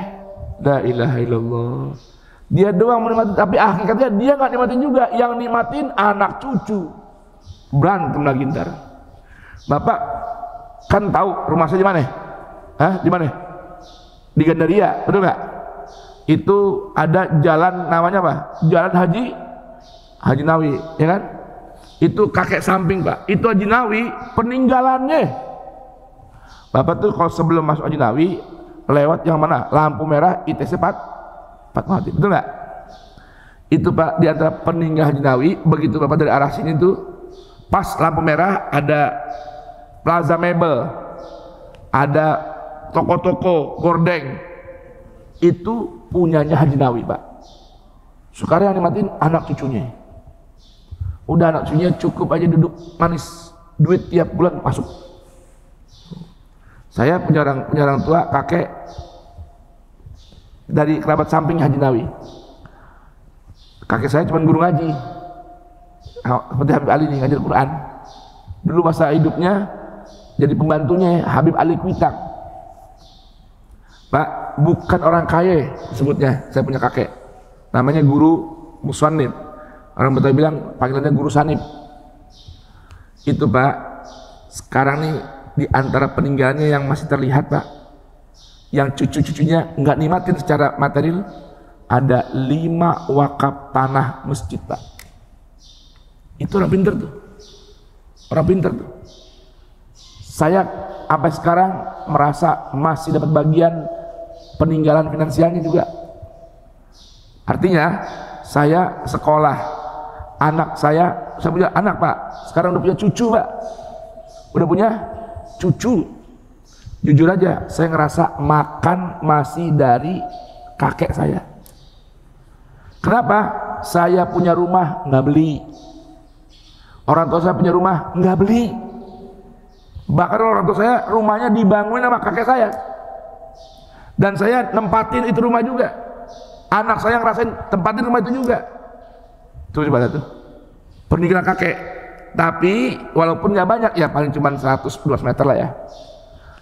La ilaha illallah. Dia doang menikmati, tapi hakikatnya dia nggak nikmatin juga. Yang nikmatin anak cucu. Berantem lagi ntar. Bapak kan tahu rumah saya di mana? Hah? Di mana? Di Gandaria, betul nggak? Itu ada jalan namanya apa? Jalan Haji Nawi, ya kan? Itu kakek samping Pak. Itu Haji Nawi peninggalannya. Bapak tuh kalau sebelum masuk Haji Nawi lewat yang mana? Lampu merah ITC Fatmawati, betul nggak? Itu Pak di antara peninggalan Haji Nawi. Begitu Bapak dari arah sini tuh, pas lampu merah ada Plaza Mebel, ada toko-toko gordeng. Itu punyanya Haji Nawi Pak. Sekarang yang nikmatin anak cucunya. Udah anak cucunya cukup aja duduk manis, duit tiap bulan masuk. Saya punya orang tua, kakek dari kerabat samping Haji Nawi. Kakek saya cuma guru ngaji, seperti Habib Ali nih, ngajar Quran. Dulu masa hidupnya jadi pembantunya Habib Ali Kuitang. Pak, bukan orang kaya sebutnya. Saya punya kakek namanya Guru Muswanib, orang Betawi bilang panggilannya Guru Sanib. Itu Pak, sekarang nih di antara peninggalannya yang masih terlihat Pak, yang cucu-cucunya nggak nikmatin secara material, ada 5 wakaf tanah masjid Pak. Itu orang pinter tuh, orang pinter tuh. Saya sampai sekarang merasa masih dapat bagian peninggalan finansialnya juga. Artinya saya sekolah, anak saya punya anak Pak, sekarang udah punya cucu Pak, udah punya cucu. Jujur aja, saya ngerasa makan masih dari kakek saya. Kenapa? Saya punya rumah nggak beli, orang tua saya punya rumah nggak beli, bahkan orang tua saya rumahnya dibangun sama kakek saya, dan saya nempatin itu rumah juga. Anak saya ngerasain tempatin rumah itu juga. Tuh coba tuh peninggalan kakek. Tapi walaupun nggak banyak ya, paling cuma 100-200 meter lah ya.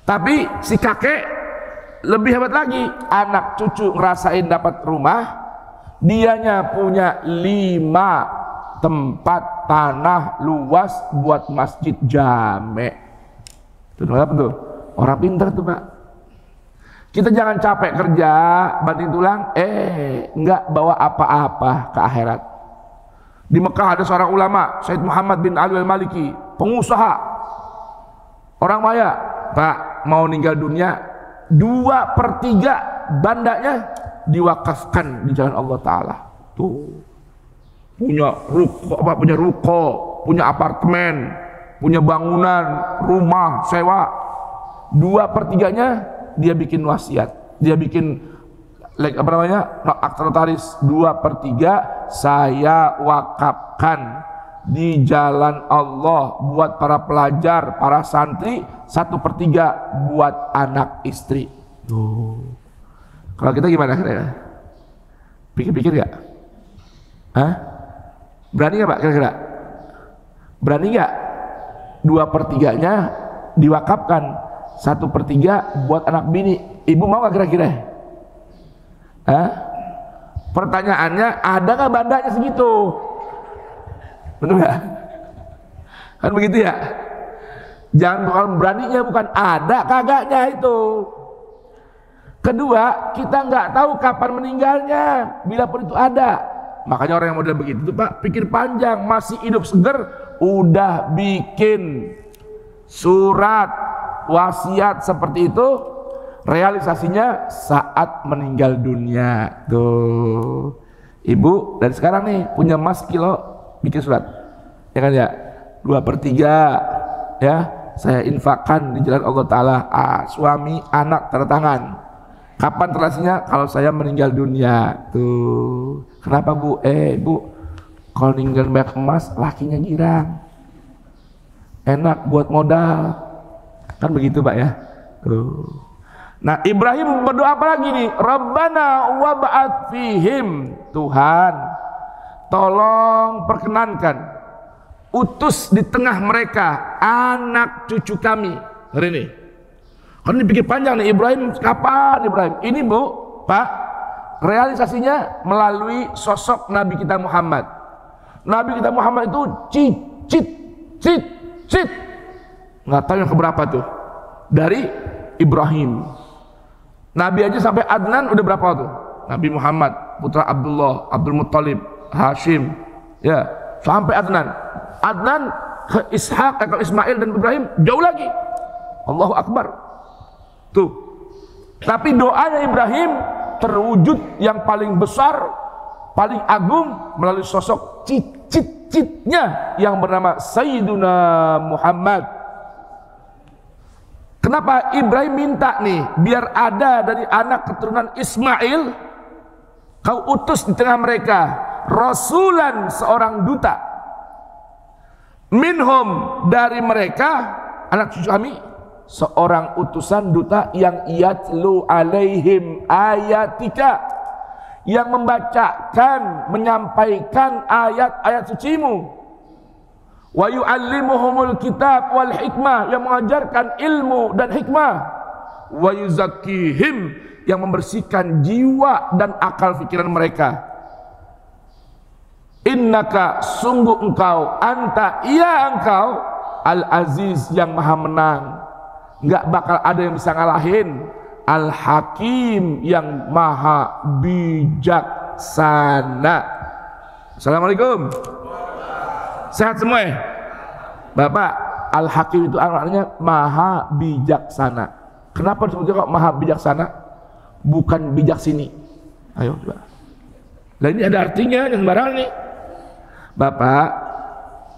Tapi si kakek lebih hebat lagi, anak cucu ngerasain dapat rumah, dianya punya 5 tempat tanah luas buat masjid jame. Itu apa tuh? Orang pintar tuh Pak. Kita jangan capek kerja, banting tulang, nggak bawa apa-apa ke akhirat. Di Mekah ada seorang ulama, Said Muhammad bin Ali al-Maliki, pengusaha, orang kaya. Pak, mau meninggal dunia, 2/3 bandanya diwakafkan di jalan Allah Ta'ala. Tuh, punya ruko, punya apartemen, punya bangunan, rumah, sewa. 2/3-nya dia bikin wasiat, dia bikin akta notaris. 2/3 saya wakafkan di jalan Allah buat para pelajar, para santri. 1/3 buat anak istri. Kalau kita gimana kira-kira? Pikir-pikir gak? Hah? Berani gak Pak kira-kira? Berani gak? 2/3-nya diwakafkan, 1/3 buat anak bini. Ibu mau gak kira-kira? Hah? Pertanyaannya, ada gak bandanya segitu? Betul gak? Kan begitu ya? Jangan kalau beraninya, bukan ada kagaknya itu. Kedua, kita nggak tahu kapan meninggalnya, bila pun itu ada. Makanya orang yang model begitu tuh Pak, pikir panjang, masih hidup seger, udah bikin surat wasiat seperti itu, realisasinya saat meninggal dunia. Tuh, ibu dari sekarang nih punya emas kilo, bikin surat, ya kan ya, 2/3 ya saya infakkan di jalan Allah Ta'ala. Suami, anak, tanda tangan. Kapan terasinya? Kalau saya meninggal dunia. Tuh, kenapa Bu? Bu, kalau meninggal banyak emas, lakinya girang, enak buat modal, kan begitu Pak ya. Tuh. Nah, Ibrahim berdoa apa lagi nih? Rabbana wab'ats fihim, Tuhan tolong perkenankan utus di tengah mereka anak cucu kami. Hari ini kan dipikir panjang nih, Ibrahim kapan Ibrahim? Ini Bu, Pak, realisasinya melalui sosok Nabi kita Muhammad. Nabi kita Muhammad itu cicit nggak tahu yang keberapa tuh dari Ibrahim. Nabi aja sampai Adnan udah berapa tuh? Nabi Muhammad putra Abdullah, Abdul Muttalib, Hashim, ya sampai Adnan ke Ishak, ke Ismail dan Ibrahim jauh lagi. Allahu Akbar. Tuh. Tapi doanya Ibrahim terwujud yang paling besar, paling agung melalui sosok cicitnya yang bernama Sayyiduna Muhammad. Kenapa Ibrahim minta nih, biar ada dari anak keturunan Ismail, kau utus di tengah mereka rasulan, seorang duta, minhum, dari mereka anak cucu kami, seorang utusan duta yang yatlu alaihim ayatika, yang membacakan, menyampaikan ayat-ayat sucimu, wa yu'allimuhumul kitab wal hikmah, yang mengajarkan ilmu dan hikmah, wa yuzakkihim, yang membersihkan jiwa dan akal pikiran mereka. Innaka, sungguh engkau, anta, iya engkau, al-aziz, yang maha menang, nggak bakal ada yang bisa ngalahin, al-hakim, yang maha bijaksana. Assalamualaikum. Sehat semua ya Bapak? Al-hakim itu artinya maha bijaksana. Kenapa disebutnya kok maha bijaksana, bukan bijak sini? Ayo coba. Nah, ini ada artinya yang sembarangan nih Bapak.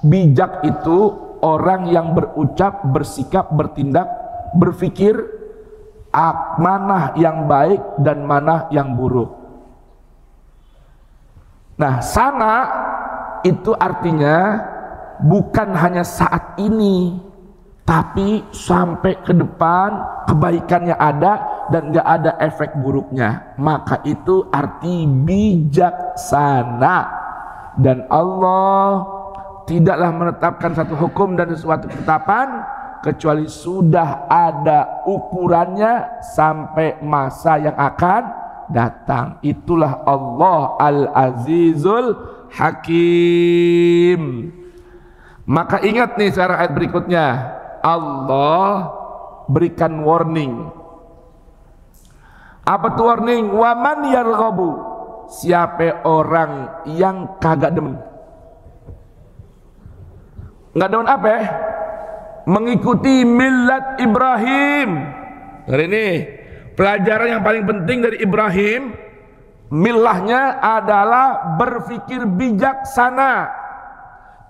Bijak itu orang yang berucap, bersikap, bertindak, berpikir mana yang baik dan mana yang buruk. Nah, sana itu artinya bukan hanya saat ini, tapi sampai ke depan kebaikannya ada dan gak ada efek buruknya. Maka itu arti bijaksana. Dan Allah tidaklah menetapkan satu hukum dan sesuatu ketetapan kecuali sudah ada ukurannya sampai masa yang akan datang. Itulah Allah Al-Azizul Hakim. Maka ingat nih sekarang ayat berikutnya, Allah berikan warning. Apa tuh warning? Waman yarghabu, siapa orang yang kagak demen. Nggak demen apa ya? Mengikuti millat Ibrahim. Hari ini pelajaran yang paling penting dari Ibrahim, millahnya adalah berpikir bijaksana,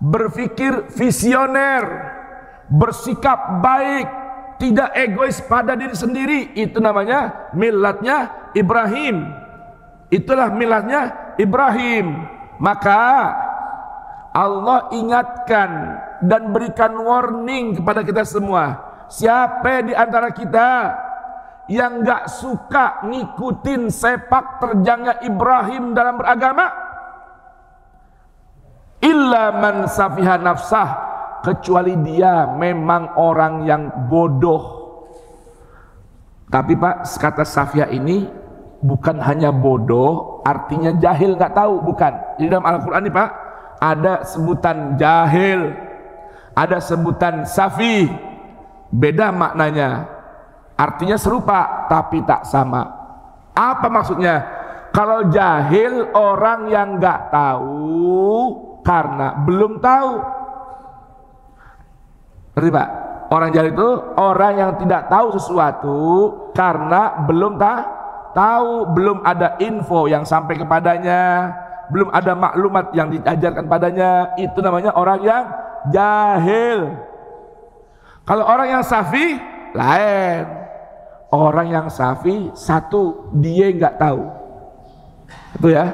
berpikir visioner, bersikap baik, tidak egois pada diri sendiri. Itu namanya millatnya Ibrahim. Itulah millatnya Ibrahim. Maka Allah ingatkan dan berikan warning kepada kita semua. Siapa di antara kita yang gak suka ngikutin sepak terjangnya Ibrahim dalam beragama? Illa man safiha nafsah, kecuali dia memang orang yang bodoh. Tapi Pak, kata safiha ini bukan hanya bodoh, artinya jahil, gak tahu, bukan. Di dalam Al-Quran nih Pak, ada sebutan jahil, ada sebutan safi, beda maknanya, artinya serupa tapi tak sama. Apa maksudnya? Kalau jahil orang yang nggak tahu karena belum tahu. Ngerti Pak? Orang jahil itu orang yang tidak tahu sesuatu karena belum tahu, belum ada info yang sampai kepadanya, belum ada maklumat yang diajarkan padanya. Itu namanya orang yang jahil. Kalau orang yang safi lain. Orang yang safi, satu, dia nggak tahu. Itu ya,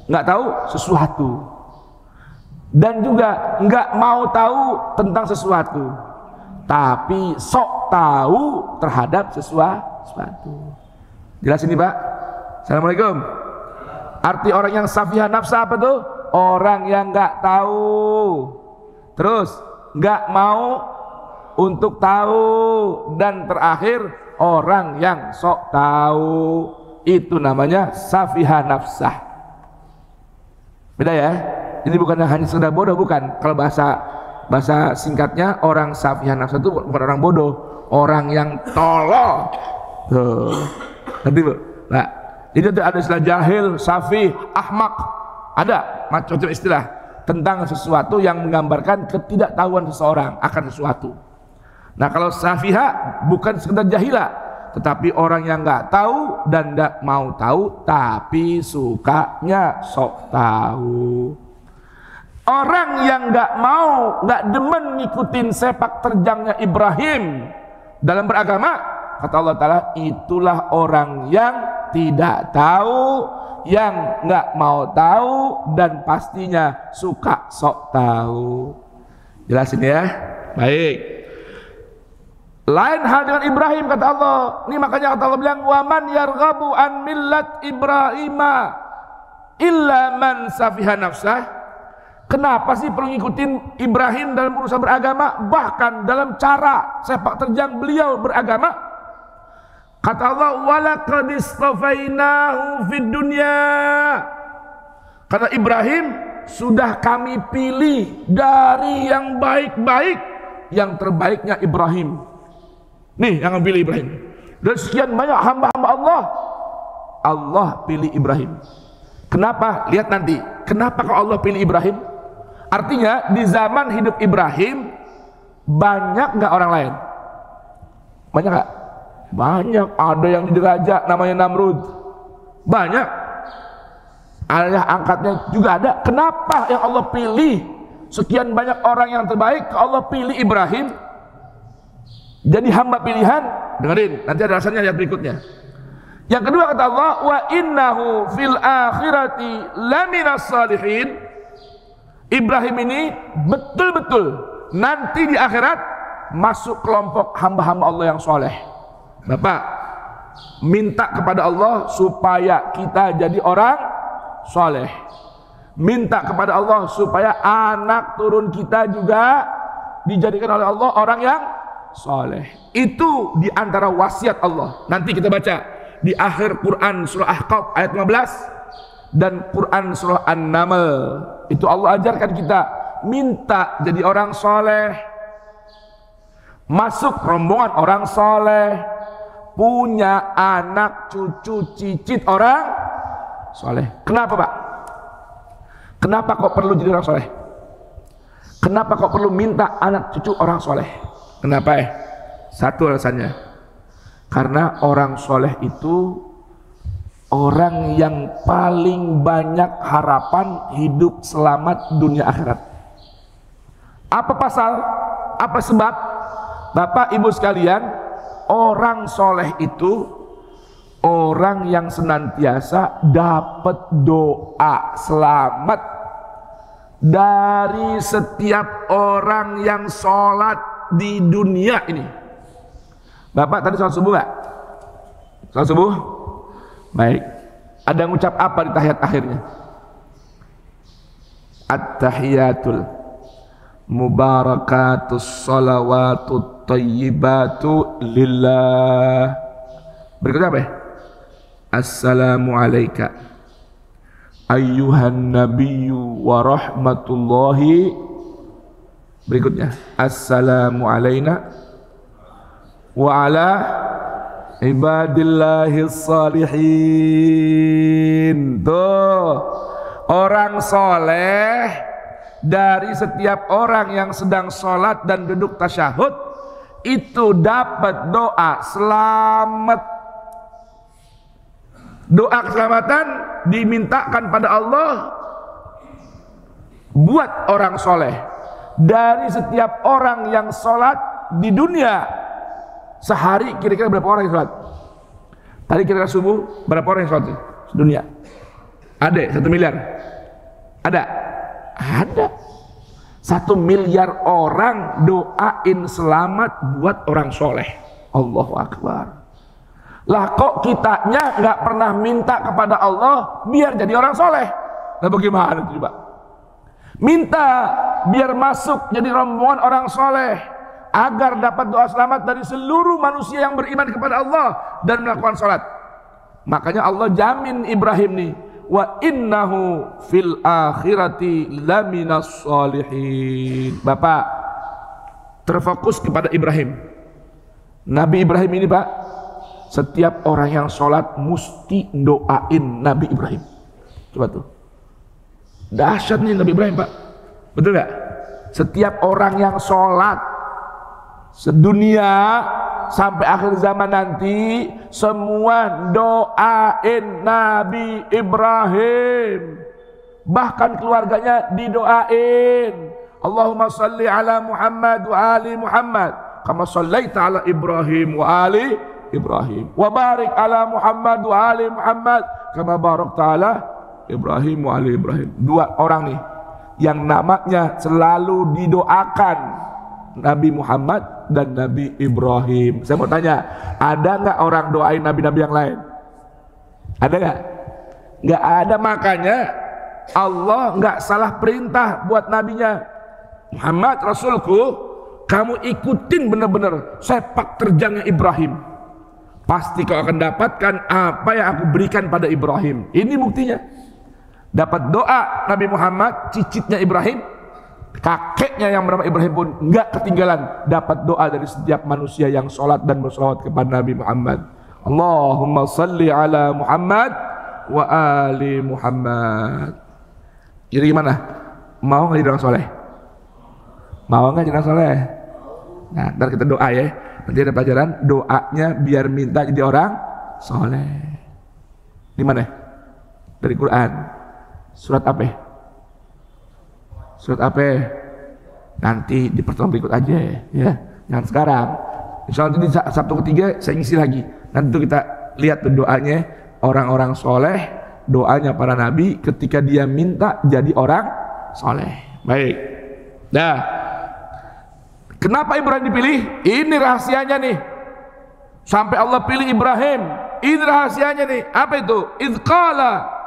nggak tahu sesuatu, dan juga nggak mau tahu tentang sesuatu, tapi sok tahu terhadap sesuatu. Jelas ini Pak? Assalamualaikum. Arti orang yang safiha nafsa apa tuh? Orang yang nggak tahu, terus nggak mau untuk tahu, dan terakhir orang yang sok tahu. Itu namanya safiha nafsah. Beda ya? Ini bukan hanya sekedar bodoh, bukan. Kalau bahasa singkatnya, orang safiha nafsah itu bukan orang bodoh, orang yang tolol. Tuh. Ngerti Bu? Nah, jadi ada istilah jahil, safi, ahmak. Ada macam-macam istilah tentang sesuatu yang menggambarkan ketidaktahuan seseorang akan sesuatu. Nah, kalau safiha bukan sekedar jahila, tetapi orang yang nggak tahu dan nggak mau tahu, tapi sukanya sok tahu. Orang yang nggak demen ngikutin sepak terjangnya Ibrahim dalam beragama, kata Allah Ta'ala, itulah orang yang tidak tahu, yang nggak mau tahu, dan pastinya suka sok tahu. Jelasin ya? Baik. Lain hal dengan Ibrahim, kata Allah. Ini makanya kata Allah bilang, waman yarghabu an millat Ibrahima illa man safiha nafsah. Kenapa sih perlu ngikutin Ibrahim dalam urusan beragama, bahkan dalam cara sepak terjang beliau beragama? Kata Allah, walaqad istafainahu fid dunya. Kata Ibrahim, sudah kami pilih dari yang baik-baik, yang terbaiknya Ibrahim. Nih yang pilih Ibrahim. Dan sekian banyak hamba-hamba Allah, Allah pilih Ibrahim. Kenapa? Lihat nanti. Kenapa kalau Allah pilih Ibrahim? Artinya di zaman hidup Ibrahim banyak nggak orang lain? Banyak nggak? Banyak. Ada yang di derajat namanya Namrud. Banyak. Ayah angkatnya juga ada. Kenapa yang Allah pilih sekian banyak orang yang terbaik? Allah pilih Ibrahim jadi hamba pilihan. Dengerin, nanti ada alasannya ayat berikutnya. Yang kedua kata Allah, wa innahu fil akhirati laminas salihin. Ibrahim ini betul-betul nanti di akhirat masuk kelompok hamba-hamba Allah yang soleh. Bapak minta kepada Allah supaya kita jadi orang soleh. minta kepada Allah supaya anak turun kita juga dijadikan oleh Allah orang yang soleh. Itu diantara wasiat Allah. Nanti kita baca di akhir Quran surah Ahqaf ayat 15 dan Quran surah An-Naml. Itu Allah ajarkan kita minta jadi orang soleh, masuk rombongan orang soleh, punya anak cucu cicit orang soleh. Kenapa Pak? Kenapa kok perlu jadi orang soleh? Kenapa kok perlu minta anak cucu orang soleh? Kenapa Satu alasannya, karena orang soleh itu orang yang paling banyak harapan hidup selamat dunia akhirat. Apa pasal? Apa sebab? Bapak Ibu sekalian, orang soleh itu orang yang senantiasa dapat doa selamat dari setiap orang yang sholat di dunia ini. Bapak tadi sholat subuh gak? Sholat subuh? Baik. Ada ngucap apa di tahiyat akhirnya? At-tahiyatul mubarakatus salawatut tayyibatu lillah. Berikutnya apa? Assalamu alayka ayyuhan nabiyyu wa rahmatullahi. Berikutnya assalamu alayna wa ala ibadillahis salihin. Tuh, orang soleh dari setiap orang yang sedang sholat dan duduk tasyahud itu dapat doa selamat. Doa keselamatan dimintakan pada Allah buat orang soleh dari setiap orang yang sholat di dunia. Sehari kira-kira berapa orang yang sholat? Tadi kira-kira subuh berapa orang yang sholat di dunia? Ada 1 miliar? Ada? Ada. 1 miliar orang doain selamat buat orang soleh. Allahu Akbar. Lah kok kitanya nggak pernah minta kepada Allah biar jadi orang soleh? Nah bagaimana coba? Minta biar masuk jadi rombongan orang soleh, agar dapat doa selamat dari seluruh manusia yang beriman kepada Allah dan melakukan sholat. Makanya Allah jamin Ibrahim nih, wa innahu fil akhirati laminas sholihin. Bapak terfokus kepada Ibrahim. Nabi Ibrahim ini Pak, setiap orang yang sholat mesti doain Nabi Ibrahim. Coba tuh, dahsyat nih Nabi Ibrahim Pak, betul gak? Setiap orang yang sholat sedunia sampai akhir zaman nanti semua doain Nabi Ibrahim, bahkan keluarganya didoain. Allahumma salli ala Muhammad wa ali Muhammad kama sallaita ala Ibrahim wa ali Ibrahim wa barik ala Muhammad wa ali Muhammad kama barakta ala Ibrahim wa ali Ibrahim. 2 orang nih yang namanya selalu didoakan, Nabi Muhammad dan Nabi Ibrahim. Saya mau tanya, ada nggak orang doain nabi-nabi yang lain? Ada nggak? Nggak ada. Makanya Allah nggak salah perintah buat nabinya, Muhammad Rasulku, kamu ikutin benar-benar sepak terjangnya Ibrahim. Pasti kau akan dapatkan apa yang aku berikan pada Ibrahim. Ini buktinya. Dapat doa Nabi Muhammad, cicitnya Ibrahim, kakeknya yang bernama Ibrahim pun nggak ketinggalan dapat doa dari setiap manusia yang sholat dan bersolawat kepada Nabi Muhammad. Allahumma salli ala Muhammad wa ali Muhammad. Jadi gimana? Mau nggak jadi orang soleh? Mau nggak jadi orang soleh? Nah, ntar kita doa ya. Nanti ada pelajaran doanya biar minta jadi orang soleh. Di mana? Dari Quran. Surat apa? Surat apa? Nanti di pertemuan berikut aja ya. Jangan sekarang. Insya Allah di Sabtu ketiga saya ngisi lagi. Nanti kita lihat tuh doanya orang-orang soleh, doanya para nabi ketika dia minta jadi orang soleh. Baik. Nah, kenapa Ibrahim dipilih? Ini rahasianya nih. Sampai Allah pilih Ibrahim. Ini rahasianya nih. Apa itu? Idqala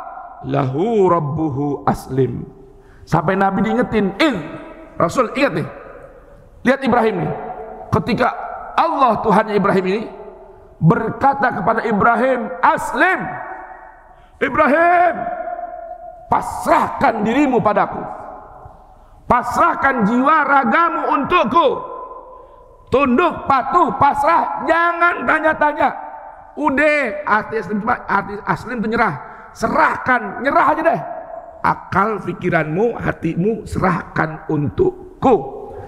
lahu rabbuhu aslim. Sampai Nabi diingetin, Rasul ingat nih, lihat Ibrahim nih, ketika Allah Tuhannya Ibrahim ini berkata kepada Ibrahim, aslim, Ibrahim, pasrahkan dirimu padaku, pasrahkan jiwa ragamu untukku, tunduk, patuh, pasrah, jangan tanya-tanya. Udah, arti aslim itu nyerah, serahkan, nyerah aja deh. Akal, pikiranmu, hatimu serahkan untukku,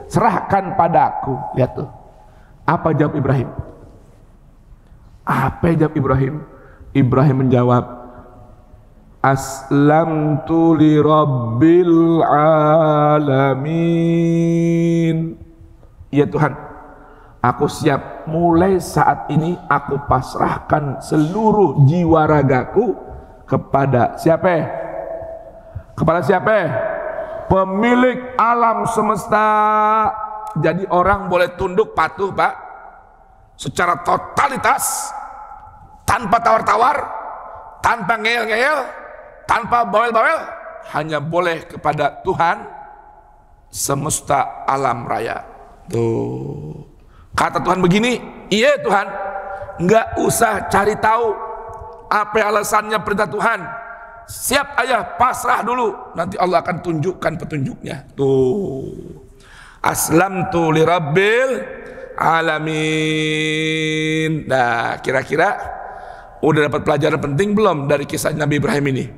serahkan padaku. Lihat tuh, apa jawab Ibrahim? Apa jawab Ibrahim? Ibrahim menjawab, aslamtu li rabbil alamin. Ya Tuhan, aku siap, mulai saat ini aku pasrahkan seluruh jiwa ragaku kepada siapa? Kepada siapa? Pemilik alam semesta. Jadi orang boleh tunduk patuh, Pak, secara totalitas, tanpa tawar-tawar, tanpa ngeyel-ngeyel, tanpa bawel-bawel, hanya boleh kepada Tuhan semesta alam raya. Tuh, kata Tuhan begini, iya Tuhan, nggak usah cari tahu apa alasannya perintah Tuhan. Siap ayah, pasrah dulu, nanti Allah akan tunjukkan petunjuknya. Tuh, aslamtu li rabbil alamin. Nah, kira-kira udah dapat pelajaran penting belum dari kisah Nabi Ibrahim ini?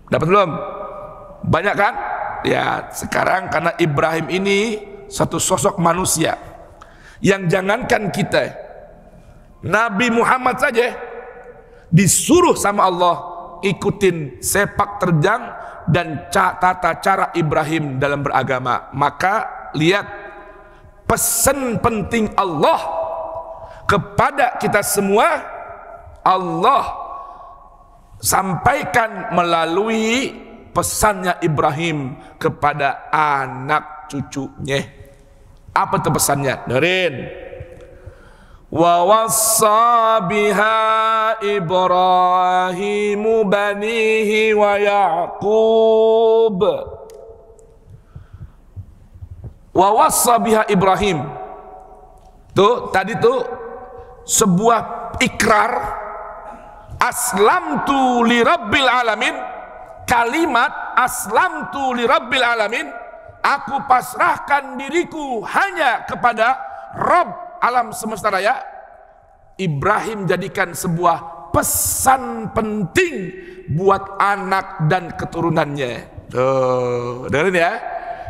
Dapat belum? Banyak kan? Ya, sekarang karena Ibrahim ini satu sosok manusia yang jangankan kita, Nabi Muhammad saja disuruh sama Allah ikutin sepak terjang dan tata cara Ibrahim dalam beragama. Maka lihat pesan penting Allah kepada kita semua, Allah sampaikan melalui pesannya Ibrahim kepada anak cucunya. Apa itu pesannya? Dengerin. Wa wassa biha Ibrahimu banihi wa Ya'qub. Wa wassa biha Ibrahim. Tuh, tadi tuh sebuah ikrar, aslamtu li rabbil alamin. Kalimat aslamtu li rabbil alamin, aku pasrahkan diriku hanya kepada Rabb alam semesta raya. Ibrahim jadikan sebuah pesan penting buat anak dan keturunannya. Tuh, dengerin ya.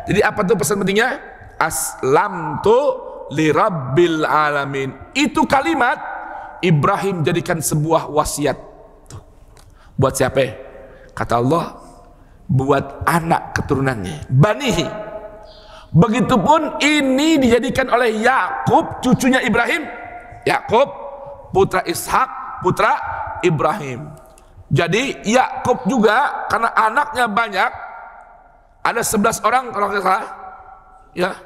Jadi apa tuh pesan pentingnya? Aslamtu li rabbil alamin. Itu kalimat Ibrahim jadikan sebuah wasiat. Tuh. Buat siapa? Kata Allah, buat anak keturunannya, banihi. Begitupun ini dijadikan oleh Yakub, cucunya Ibrahim. Yakub putra Ishak, putra Ibrahim. Jadi Yakub juga karena anaknya banyak, ada 11 orang kalau tidak salah. Ya.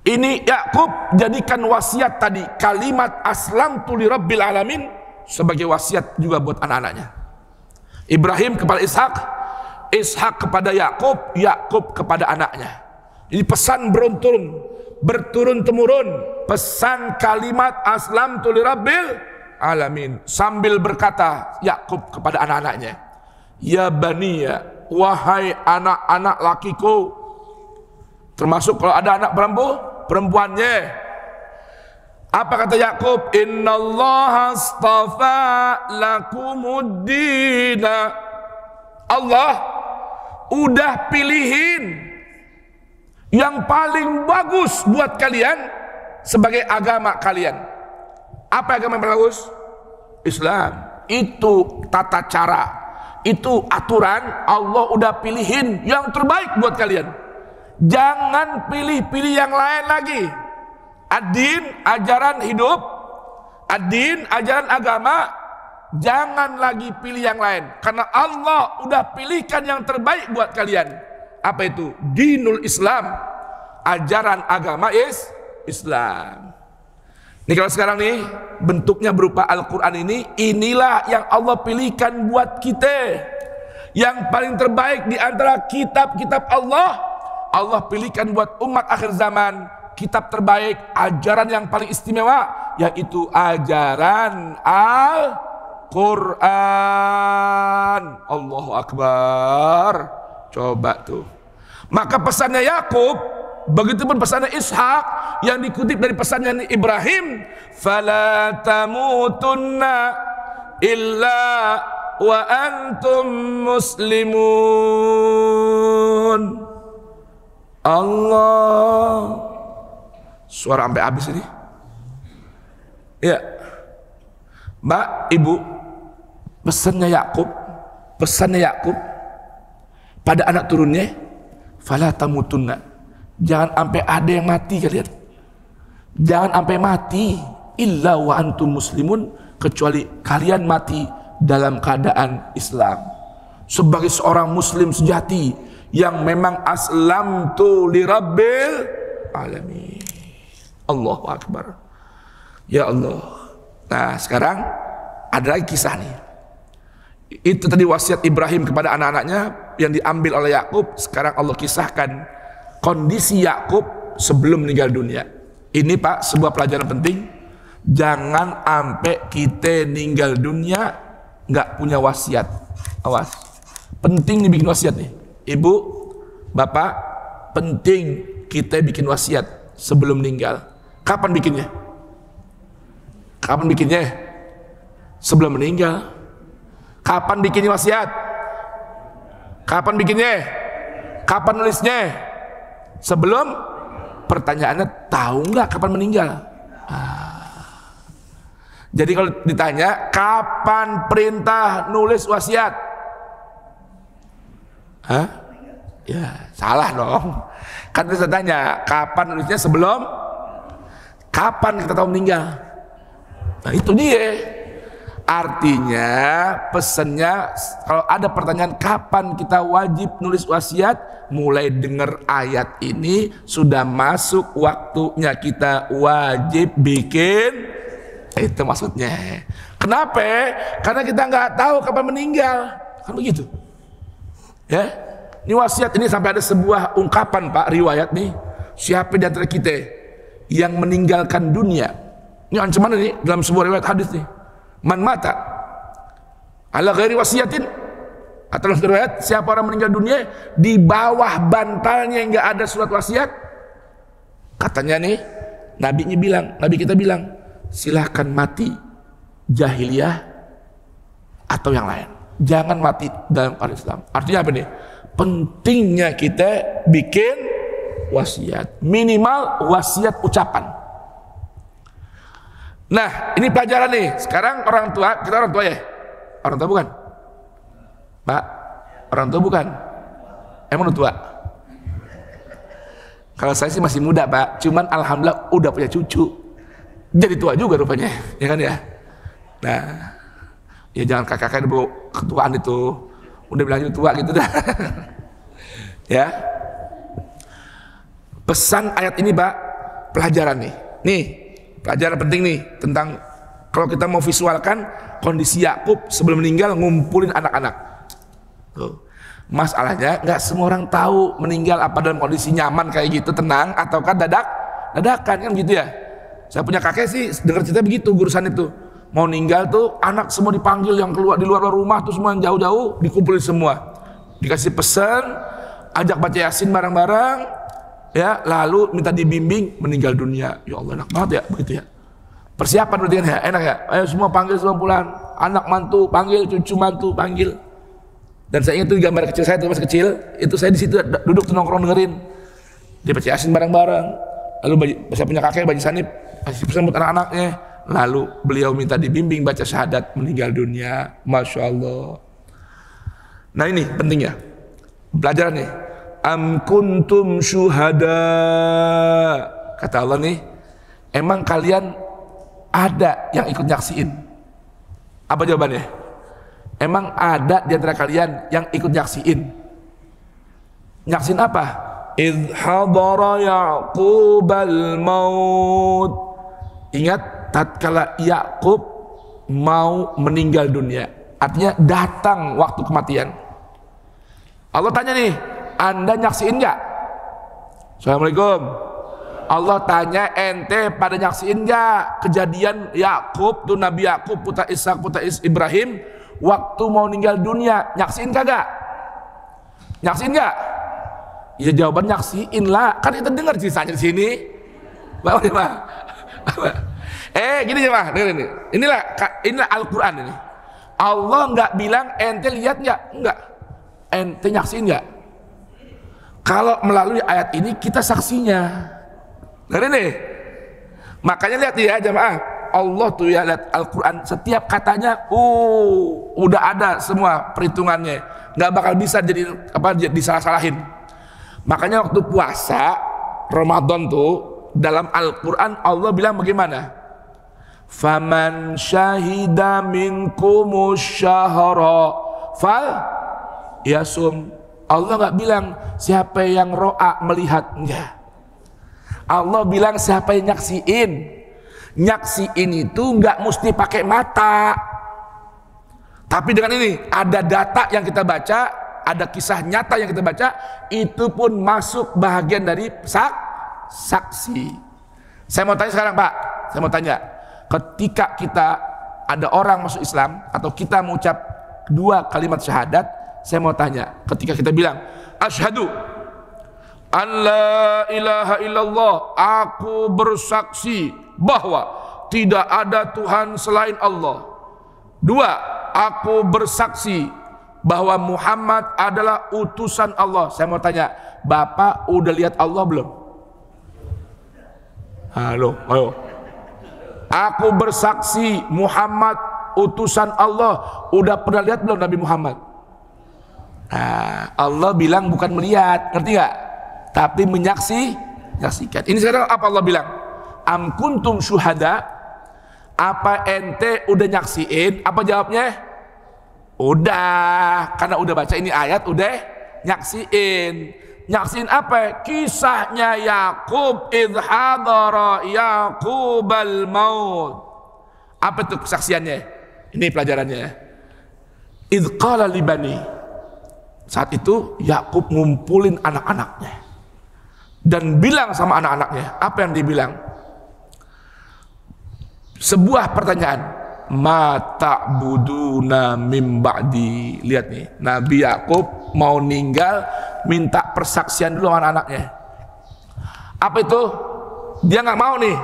Ini Yakub jadikan wasiat tadi, kalimat aslamtu li rabbil alamin, sebagai wasiat juga buat anak-anaknya. Ibrahim kepada Ishak, Ishak kepada Yakub, Yakub kepada anaknya. Ini pesan berturun-temurun, pesan kalimat aslamtu li rabbil alamin. Sambil berkata Yakub kepada anak-anaknya, ya baniya, wahai anak-anak lakiku. Termasuk kalau ada anak perempuannya. Apa kata Yakub? Innallaha astafa lakumuddina. Allah udah pilihin yang paling bagus buat kalian sebagai agama kalian. Apa agama yang paling bagus? Islam. Itu tata cara, itu aturan, Allah udah pilihin yang terbaik buat kalian. Jangan pilih-pilih yang lain lagi. Ad-din, ajaran hidup, ad-din, ajaran agama, jangan lagi pilih yang lain. Karena Allah udah pilihkan yang terbaik buat kalian. Apa itu? Dinul Islam, ajaran agama Islam. Nih kalau sekarang nih bentuknya berupa Al-Quran ini, inilah yang Allah pilihkan buat kita, yang paling terbaik di antara kitab-kitab Allah. Allah pilihkan buat umat akhir zaman kitab terbaik, ajaran yang paling istimewa, yaitu ajaran Al-Quran. Allahu Akbar. Coba tuh. Maka pesannya Yakub, begitupun pesannya Ishak yang dikutip dari pesannya Ibrahim, fala tamutunna illa wa antum muslimun. Allah, suara sampai habis ini. Ya, Mbak, Ibu, pesannya Yakub pada anak turunnya, fala tamutunna, jangan sampai ada yang mati kalian, jangan sampai mati illa wa antum muslimun, kecuali kalian mati dalam keadaan Islam, sebagai seorang muslim sejati yang memang aslamtu li rabbil alamin. Allahu Akbar. Ya Allah. Nah sekarang ada lagi kisah nih. Itu tadi wasiat Ibrahim kepada anak-anaknya yang diambil oleh Yakub. Sekarang Allah kisahkan kondisi Yakub sebelum meninggal dunia. Ini Pak sebuah pelajaran penting. Jangan sampai kita meninggal dunia nggak punya wasiat. Awas, penting nih bikin wasiat nih. Ibu, Bapak, penting kita bikin wasiat sebelum meninggal. Kapan bikinnya? Kapan bikinnya? Sebelum meninggal. Kapan bikinnya wasiat? Kapan bikinnya? Kapan nulisnya? Sebelum? Pertanyaannya, tahu nggak kapan meninggal? Jadi kalau ditanya, kapan perintah nulis wasiat? Hah? Ya, salah dong. Kan saya tanya, kapan nulisnya sebelum? Kapan kita tahu meninggal? Nah, itu dia. Artinya, pesannya kalau ada pertanyaan kapan kita wajib nulis wasiat, mulai dengar ayat ini sudah masuk waktunya kita wajib bikin. Itu maksudnya. Kenapa? Karena kita nggak tahu kapan meninggal. Kan begitu. Ya, ini wasiat ini sampai ada sebuah ungkapan Pak, riwayat nih, siapa di antara kita yang meninggalkan dunia, ini ancaman ini dalam sebuah riwayat hadis nih, man mata ala ghairi wasiatin, atau dalam riwayat siapa orang meninggal dunia di bawah bantalnya nggak ada surat wasiat, katanya nih Nabi kita bilang silahkan mati jahiliyah atau yang lain. Jangan mati dalam keadaan Islam. Artinya apa nih? Pentingnya kita bikin wasiat, minimal wasiat ucapan. Nah, ini pelajaran nih. Sekarang orang tua, kita orang tua ya? Orang tua bukan? Pak, orang tua bukan? Emang tua? Kalau saya sih masih muda Pak, cuman alhamdulillah udah punya cucu. Jadi tua juga rupanya, ya kan ya? Nah, ya jangan kakak-kakak ketuaan itu, udah bilang tua gitu dah. Ya, pesan ayat ini Pak, pelajaran nih, pelajaran penting nih tentang kalau kita mau visualkan kondisi Yakub sebelum meninggal ngumpulin anak-anak. Masalahnya nggak semua orang tahu meninggal apa dalam kondisi nyaman kayak gitu, tenang, ataukah dadakan kan gitu ya. Saya punya kakek sih dengar cerita begitu, gurusan itu mau meninggal tuh anak semua dipanggil, yang keluar di luar rumah tuh semua yang jauh-jauh dikumpulin semua, dikasih pesan, ajak baca Yasin bareng-bareng, ya, lalu minta dibimbing meninggal dunia. Ya Allah, enak banget ya begitu ya. Persiapan berarti kan ya, enak ya. Ayo semua panggil semua pulang, anak mantu panggil, cucu mantu panggil. Dan saya ingat tuh gambar kecil saya tuh, masih kecil, itu saya di situ duduk tuh nongkrong dengerin, dia baca Yasin bareng-bareng. Lalu saya punya kakek baca sanip, kasih pesan buat anak-anaknya. Lalu beliau minta dibimbing baca syahadat meninggal dunia. Masya Allah. Nah ini pentingnya pelajaran nih. Am kuntum syuhada, kata Allah nih, emang kalian ada yang ikut nyaksiin? Apa jawabannya? Emang ada di antara kalian yang ikut nyaksiin? Nyaksiin apa? Idh hadara Ya'qubal maut. Ingat tatkala Yakub mau meninggal dunia, artinya datang waktu kematian. Allah tanya nih, Anda nyaksiin nggak? Assalamualaikum. Allah tanya, ente pada nyaksiin nggak kejadian Yakub tuh, Nabi Yakub putra Ishak putra Ibrahim waktu mau meninggal dunia? Nyaksiin kagak? Nyaksiin nggak? Ya jawaban nyaksiin lah, kan kita dengar ceritanya di sini. Gini ya mah, dengar ini. Inilah Al-Quran ini. Allah nggak bilang ente lihat nggak, enggak. Ente nyaksiin nggak? Kalau melalui ayat ini kita saksinya. Nah ini, makanya lihat ya jamaah, Allah tuh ya, lihat Al-Quran setiap katanya, udah ada semua perhitungannya, nggak bakal bisa jadi apa disalah-salahin. Makanya waktu puasa Ramadan tuh dalam Al-Quran Allah bilang bagaimana? Faman syahida minkumus syahra fal yasum. Allah nggak bilang siapa yang ro'a melihat, enggak. Allah bilang siapa yang nyaksiin. Nyaksiin itu nggak mesti pakai mata, tapi dengan ini ada data yang kita baca, ada kisah nyata yang kita baca, itu pun masuk bahagian dari saksi. Saya mau tanya sekarang Pak, saya mau tanya, ketika kita ada orang masuk Islam atau kita mengucap 2 kalimat syahadat, saya mau tanya, ketika kita bilang asyhadu an la ilaha illallah, aku bersaksi bahwa tidak ada Tuhan selain Allah. 2, aku bersaksi bahwa Muhammad adalah utusan Allah. Saya mau tanya, Bapak udah lihat Allah belum? Halo, ayo. Aku bersaksi Muhammad utusan Allah. Udah pernah lihat belum Nabi Muhammad? Nah, Allah bilang bukan melihat, ngerti gak? Tapi menyaksikan. Ini sekarang apa Allah bilang? Am kuntum syuhada? Apa ente udah nyaksiin? Apa jawabnya? Udah, karena udah baca ini ayat, udah nyaksiin. Nyaksiin apa? Kisahnya Yakub, idh hadara Yakubal maut. Apa itu kesaksiannya? Ini pelajarannya. Idh qala libani. Saat itu Yakub ngumpulin anak-anaknya dan bilang sama anak-anaknya, apa yang dibilang? Sebuah pertanyaan, ma ta'buduna mim ba'di. Lihat nih, Nabi Yakub mau meninggal, minta persaksian dulu sama anak-anaknya. Apa itu? Dia nggak mau nih,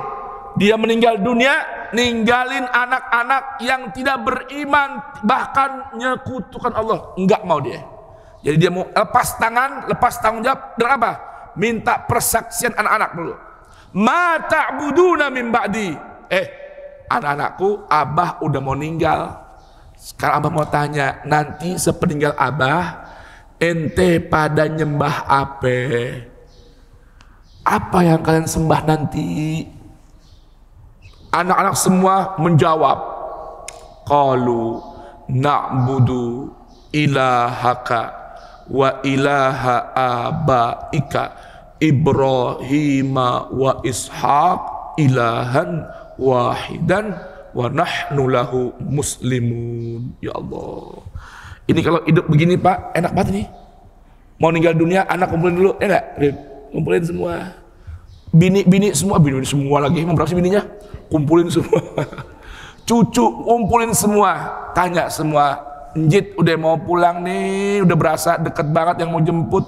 dia meninggal dunia, ninggalin anak-anak yang tidak beriman, bahkan nyekutukan Allah. Enggak mau dia. Jadi dia mau lepas tangan, lepas tanggung jawab dengan apa? Minta persaksian anak-anak dulu. Ma ta'buduna min ba'di. Anak-anakku, abah udah mau meninggal. Sekarang abah mau tanya, nanti sepeninggal abah, ente pada nyembah apa? Apa yang kalian sembah nanti? Anak-anak semua menjawab, qalu na'budu ilahaka wa ilaha abaika Ibrahim wa Ishaq ilahan wahidan wa nahnu lahu muslimun. Ya Allah, ini kalau hidup begini Pak, enak banget nih. Mau meninggal dunia, anak kumpulin dulu, enggak? Kumpulin semua. Bini semua, bini semua lagi. Berapa sih bininya? Kumpulin semua. Cucu kumpulin semua. Tanya semua, Njit udah mau pulang nih, udah berasa deket banget yang mau jemput.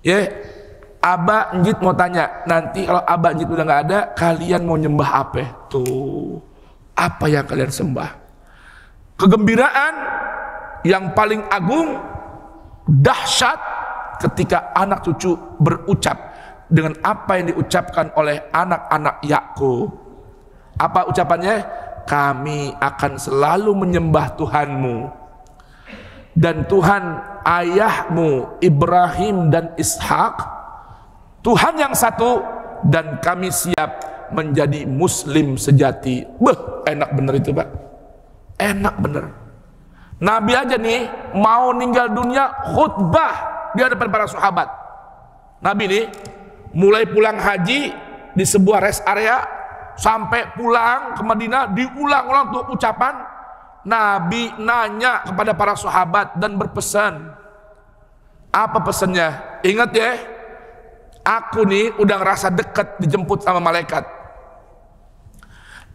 Ya, Abah Njit mau tanya, nanti kalau Abah Njit udah nggak ada, kalian mau nyembah apa? Tuh, apa yang kalian sembah? Kegembiraan yang paling agung, dahsyat ketika anak cucu berucap dengan apa yang diucapkan oleh anak-anak Yakub. Apa ucapannya? Kami akan selalu menyembah Tuhanmu dan Tuhan ayahmu Ibrahim dan Ishak, Tuhan yang satu, dan kami siap menjadi muslim sejati. Enak bener itu Pak, enak bener. Nabi aja nih mau meninggal dunia khutbah di hadapan para sahabat. Nabi nih mulai pulang haji di sebuah rest area, Sampai pulang ke Madinah diulang-ulang tuh ucapan. Nabi nanya kepada para sahabat dan berpesan. Apa pesannya? Ingat ya, aku nih udah ngerasa dekat dijemput sama malaikat.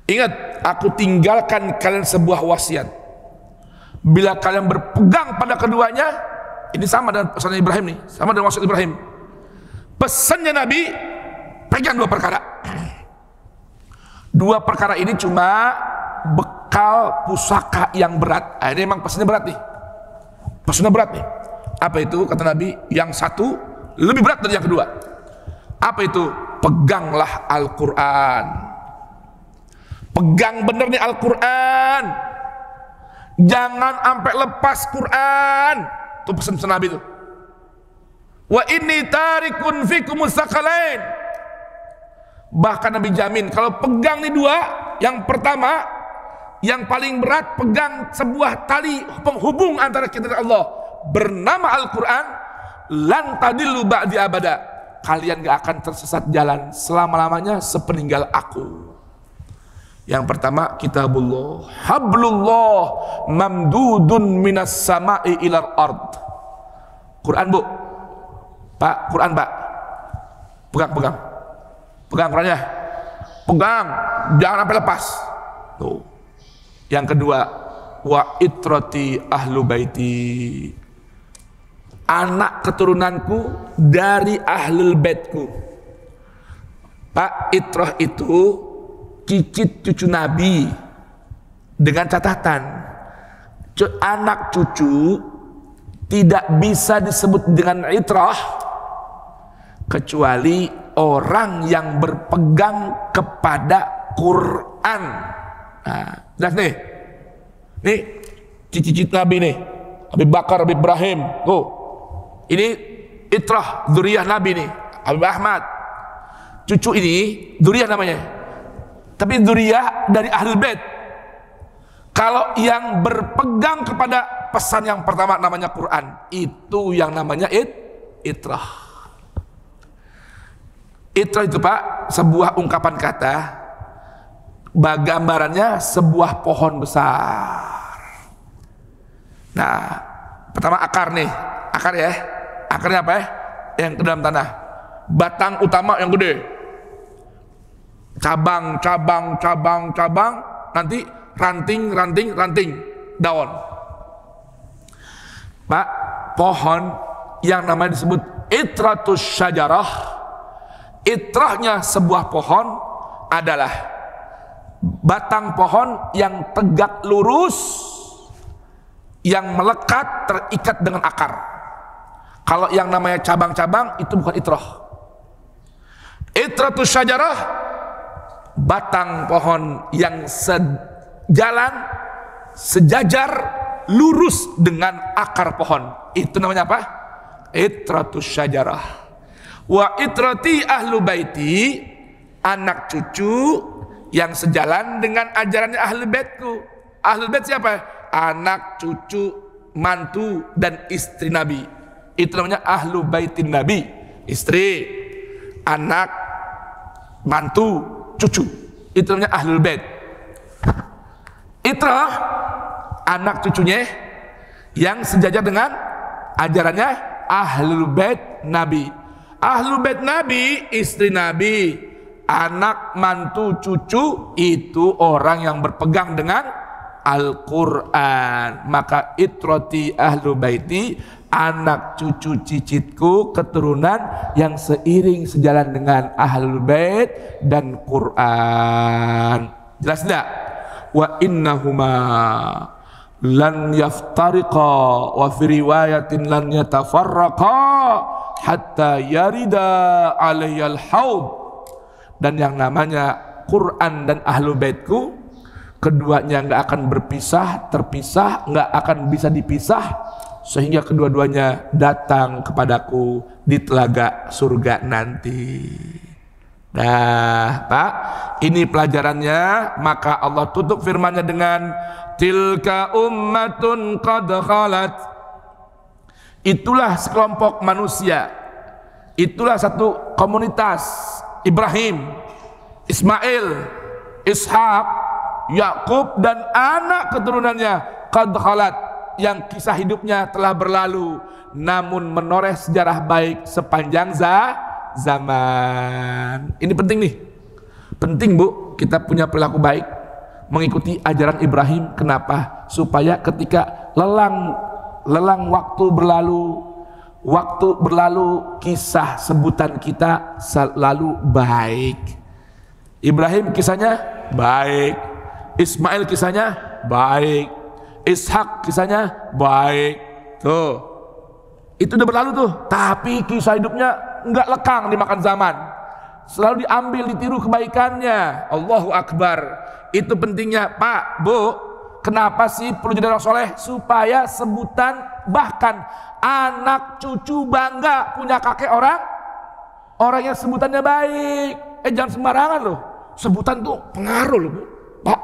Ingat, aku tinggalkan kalian sebuah wasiat. Bila kalian berpegang pada keduanya, ini sama dengan pesan Ibrahim nih, sama dengan wasiat Ibrahim. Pesannya Nabi, pegang dua perkara. Dua perkara ini cuma bekal pusaka yang berat. Ini memang pesannya berat nih. Pesannya berat nih. Apa itu? Kata Nabi, yang satu lebih berat dari yang kedua. Apa itu? Peganglah Al-Quran. Pegang bener nih Al-Quran. Jangan sampai lepas Quran. Itu pesan Nabi itu. Wa inni tarikun fikumus sakalain. Bahkan Nabi jamin kalau pegang nih dua, yang pertama yang paling berat, pegang sebuah tali penghubung antara kita dan Allah bernama Al-Quran, lan tadillu ba'di abada. Kalian gak akan tersesat jalan selama-lamanya sepeninggal aku. Yang pertama kitabullah, hablullah mamdudun minas sama'i ilal ard. Quran bu, Pak, Quran Pak, pegang Qurannya, pegang, jangan sampai lepas. Tuh. Yang kedua, wa itrati ahlu baiti, anak keturunanku dari ahlul baitku. Pak, itrah itu cicit cucu Nabi, dengan catatan anak cucu tidak bisa disebut dengan itrah kecuali orang yang berpegang kepada Quran. Nah, jelas nih cicit Nabi nih, Abi Bakar, Abi Ibrahim, tuh ini itrah dzurriyyah Nabi nih, Abi Ahmad. Cucu ini dzurriyyah namanya, tapi dzurriyyah dari ahlul bait. Kalau yang berpegang kepada pesan yang pertama namanya Quran, itu yang namanya itrah. Itrah itu Pak, sebuah ungkapan kata, gambarannya sebuah pohon besar. Nah, pertama akar nih, akar ya, akarnya apa ya? Yang ke dalam tanah. Batang utama yang gede, cabang, nanti ranting, daun. Pak, pohon yang namanya disebut itratus syajarah. Itrahnya sebuah pohon adalah batang pohon yang tegak lurus, yang melekat terikat dengan akar. Kalau yang namanya cabang-cabang itu bukan itrah. Itratus syajarah, batang pohon yang sejalan, sejajar, lurus dengan akar pohon. Itu namanya apa? Itratus syajarah. Wa itrati ahlu baiti, anak cucu yang sejalan dengan ajarannya ahlu baitku. Ahlu bait siapa? Anak cucu, mantu dan istri Nabi. Itu namanya ahlu baitin Nabi. Istri, anak, mantu, cucu. Itu namanya ahlul bait. Itrah, anak cucunya yang sejajar dengan ajarannya ahlul bait Nabi. Ahlul bait Nabi, istri Nabi, anak, mantu, cucu, itu orang yang berpegang dengan Al-Quran. Maka itrati ahlu baiti, anak cucu cicitku, keturunan yang seiring sejalan dengan ahlul bait dan Quran. Jelas tidak? Wa innahuma lan yaftariqa wa fi riwayatin lan yatafarraqa hatta yarida alayyal haud. Dan yang namanya Quran dan ahlu baitku, keduanya nggak akan terpisah, nggak akan bisa dipisah, sehingga kedua-duanya datang kepadaku di telaga surga nanti. Nah Pak, ini pelajarannya. Maka Allah tutup firman-Nya dengan tilka ummatun qad khalat. Itulah sekelompok manusia, itulah satu komunitas, Ibrahim, Ismail, Ishak, Yakub dan anak keturunannya qad khalat, yang kisah hidupnya telah berlalu, namun menoreh sejarah baik sepanjang zaman. Ini penting nih. Penting Bu, kita punya perilaku baik, mengikuti ajaran Ibrahim. Kenapa? Supaya ketika lelang waktu berlalu, kisah sebutan kita selalu baik. Ibrahim kisahnya baik, Ismail kisahnya baik, Ishak kisahnya baik. Tuh, itu udah berlalu tuh. Tapi kisah hidupnya nggak lekang dimakan zaman, selalu diambil, ditiru kebaikannya. Allahu Akbar. Itu pentingnya Pak, Bu. Kenapa sih perlu jadi orang soleh? Supaya sebutan, bahkan anak cucu bangga punya kakek orang yang sebutannya baik. Jangan sembarangan loh, sebutan tuh pengaruh loh Bu. Pak,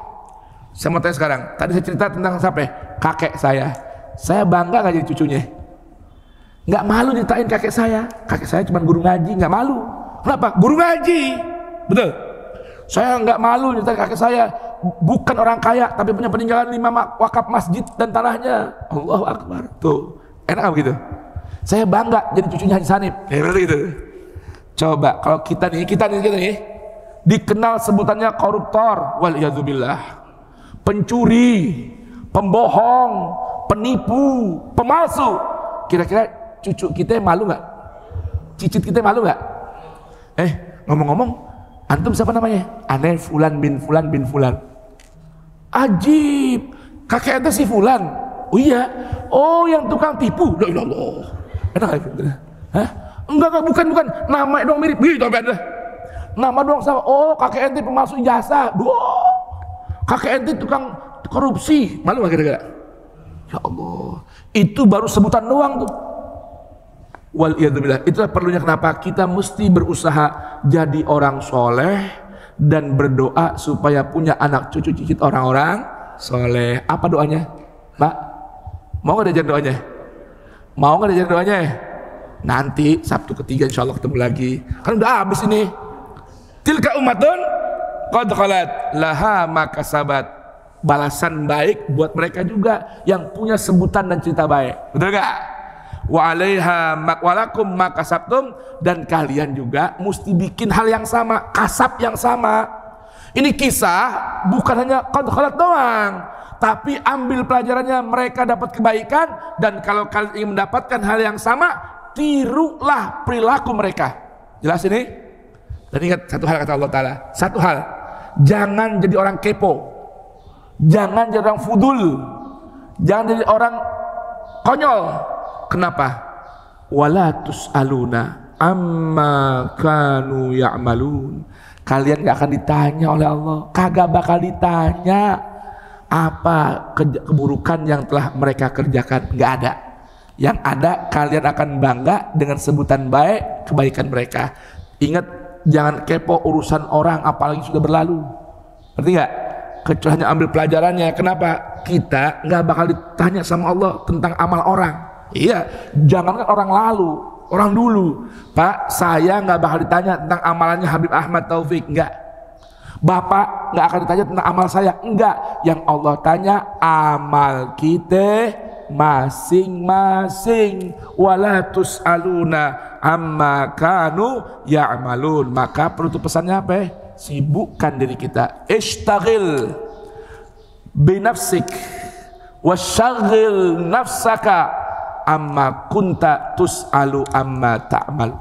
saya mau tanya sekarang, tadi saya cerita tentang siapa? Kakek saya bangga gak jadi cucunya? Nggak malu ceritain kakek saya cuma guru ngaji, nggak malu. Kenapa? Guru ngaji, betul. Saya nggak malu ceritain kakek saya bukan orang kaya, tapi punya peninggalan 5 wakaf masjid dan tanahnya. Allahu Akbar. Tuh, enak gak begitu? Saya bangga jadi cucunya Haji Sanib. Gitu. Coba kalau kita nih dikenal sebutannya koruptor, waliyadzubillah, pencuri, pembohong, penipu, pemalsu. Kira-kira cucu kita malu nggak? Cicit kita malu nggak? Ngomong-ngomong, antum siapa namanya? Aneh Fulan bin Fulan bin Fulan. Ajib, kakek ente si Fulan. Oh iya, oh yang tukang tipu. La ilallah. Enak ya? Hah? Enggak, bukan. Nama doang mirip. Gitu ada. Nama doang sama. Oh, kakek ente pemalsu ijazah. Wah, kakek ente tukang korupsi. Malu nggak kira-kira? Ya Allah, itu baru sebutan doang tuh. Waliyadzubillah. Itulah perlunya kenapa kita mesti berusaha jadi orang soleh dan berdoa supaya punya anak cucu cicit orang-orang soleh. Apa doanya, Pak? Mau nggak diajarin doanya? Mau nggak diajarin doanya? Nanti Sabtu ketiga insya Allah ketemu lagi. Kan udah habis ini. Tilka ummatun qad khalat laha ma kasabat. Balasan baik buat mereka juga yang punya sebutan dan cerita baik. Betul gak? Wa 'alaiha walakum ma kasabtum, dan kalian juga mesti bikin hal yang sama, kasab yang sama. Ini kisah bukan hanya qad khalat doang, tapi ambil pelajarannya, mereka dapat kebaikan, dan kalau kalian ingin mendapatkan hal yang sama, tirulah perilaku mereka. Jelas ini? Dan ingat satu hal kata Allah Ta'ala, satu hal, jangan jadi orang kepo, jangan jadi orang fudul, jangan jadi orang konyol. Kenapa? Wala tus'aluna amma kanu ya'malun. Kalian gak akan ditanya oleh Allah, kagak bakal ditanya apa keburukan yang telah mereka kerjakan, gak ada. Yang ada kalian akan bangga dengan sebutan baik, kebaikan mereka. Ingat, jangan kepo urusan orang apalagi sudah berlalu. Ngerti gak? Kecuali hanya ambil pelajarannya. Kenapa? Kita gak bakal ditanya sama Allah tentang amal orang. Iya, jangankan orang lalu, orang dulu. Pak, saya nggak bakal ditanya tentang amalannya Habib Ahmad Taufik, enggak. Bapak nggak akan ditanya tentang amal saya, enggak. Yang Allah tanya amal kita masing-masing. Wala tus'aluna amma kanu ya'malun. Maka perlu pesannya apa? Sibukkan diri kita. Ishtaghil binafsik wasyaghil nafsaka amma kunta tus'alu amma ta'mal.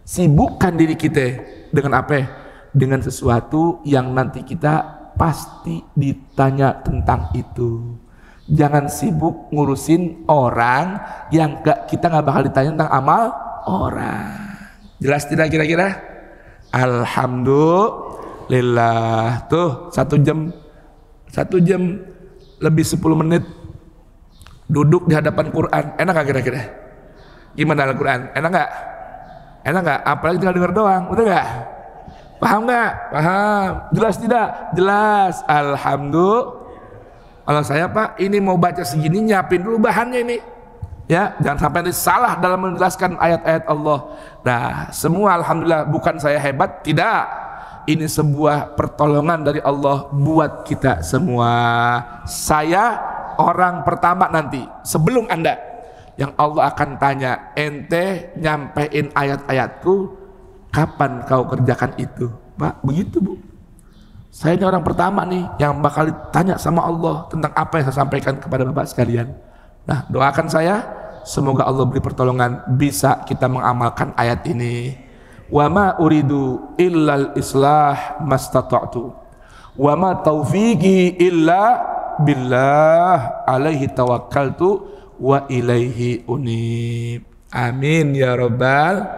Sibukkan diri kita dengan apa? Dengan sesuatu yang nanti kita pasti ditanya tentang itu. Jangan sibuk ngurusin orang yang kita nggak bakal ditanya tentang amal orang. Jelas tidak kira-kira? Alhamdulillah. Tuh 1 jam lebih 10 menit duduk di hadapan Quran. Enak gak kira-kira? Gimana Al-Quran? Enak gak? Enak gak? Apalagi tinggal denger doang, betul gak? Paham gak? Paham. Jelas tidak? Jelas. Alhamdulillah. Kalau saya Pak, ini mau baca segini, nyiapin dulu bahannya ini. Ya, jangan sampai salah dalam menjelaskan ayat-ayat Allah. Nah, semua alhamdulillah, bukan saya hebat, tidak. ini sebuah pertolongan dari Allah buat kita semua. Saya orang pertama nanti sebelum Anda yang Allah akan tanya, ente nyampein ayat-ayatku, kapan kau kerjakan itu? Pak, begitu Bu. Saya ini orang pertama nih yang bakal ditanya sama Allah tentang apa yang saya sampaikan kepada Bapak sekalian. Nah, doakan saya, semoga Allah beri pertolongan bisa kita mengamalkan ayat ini. Wa ma uridu illal islah mastata'tu wa ma taufiqi illa billah alaihi tawakkaltu wa ilaihi unib. Amin ya rabbal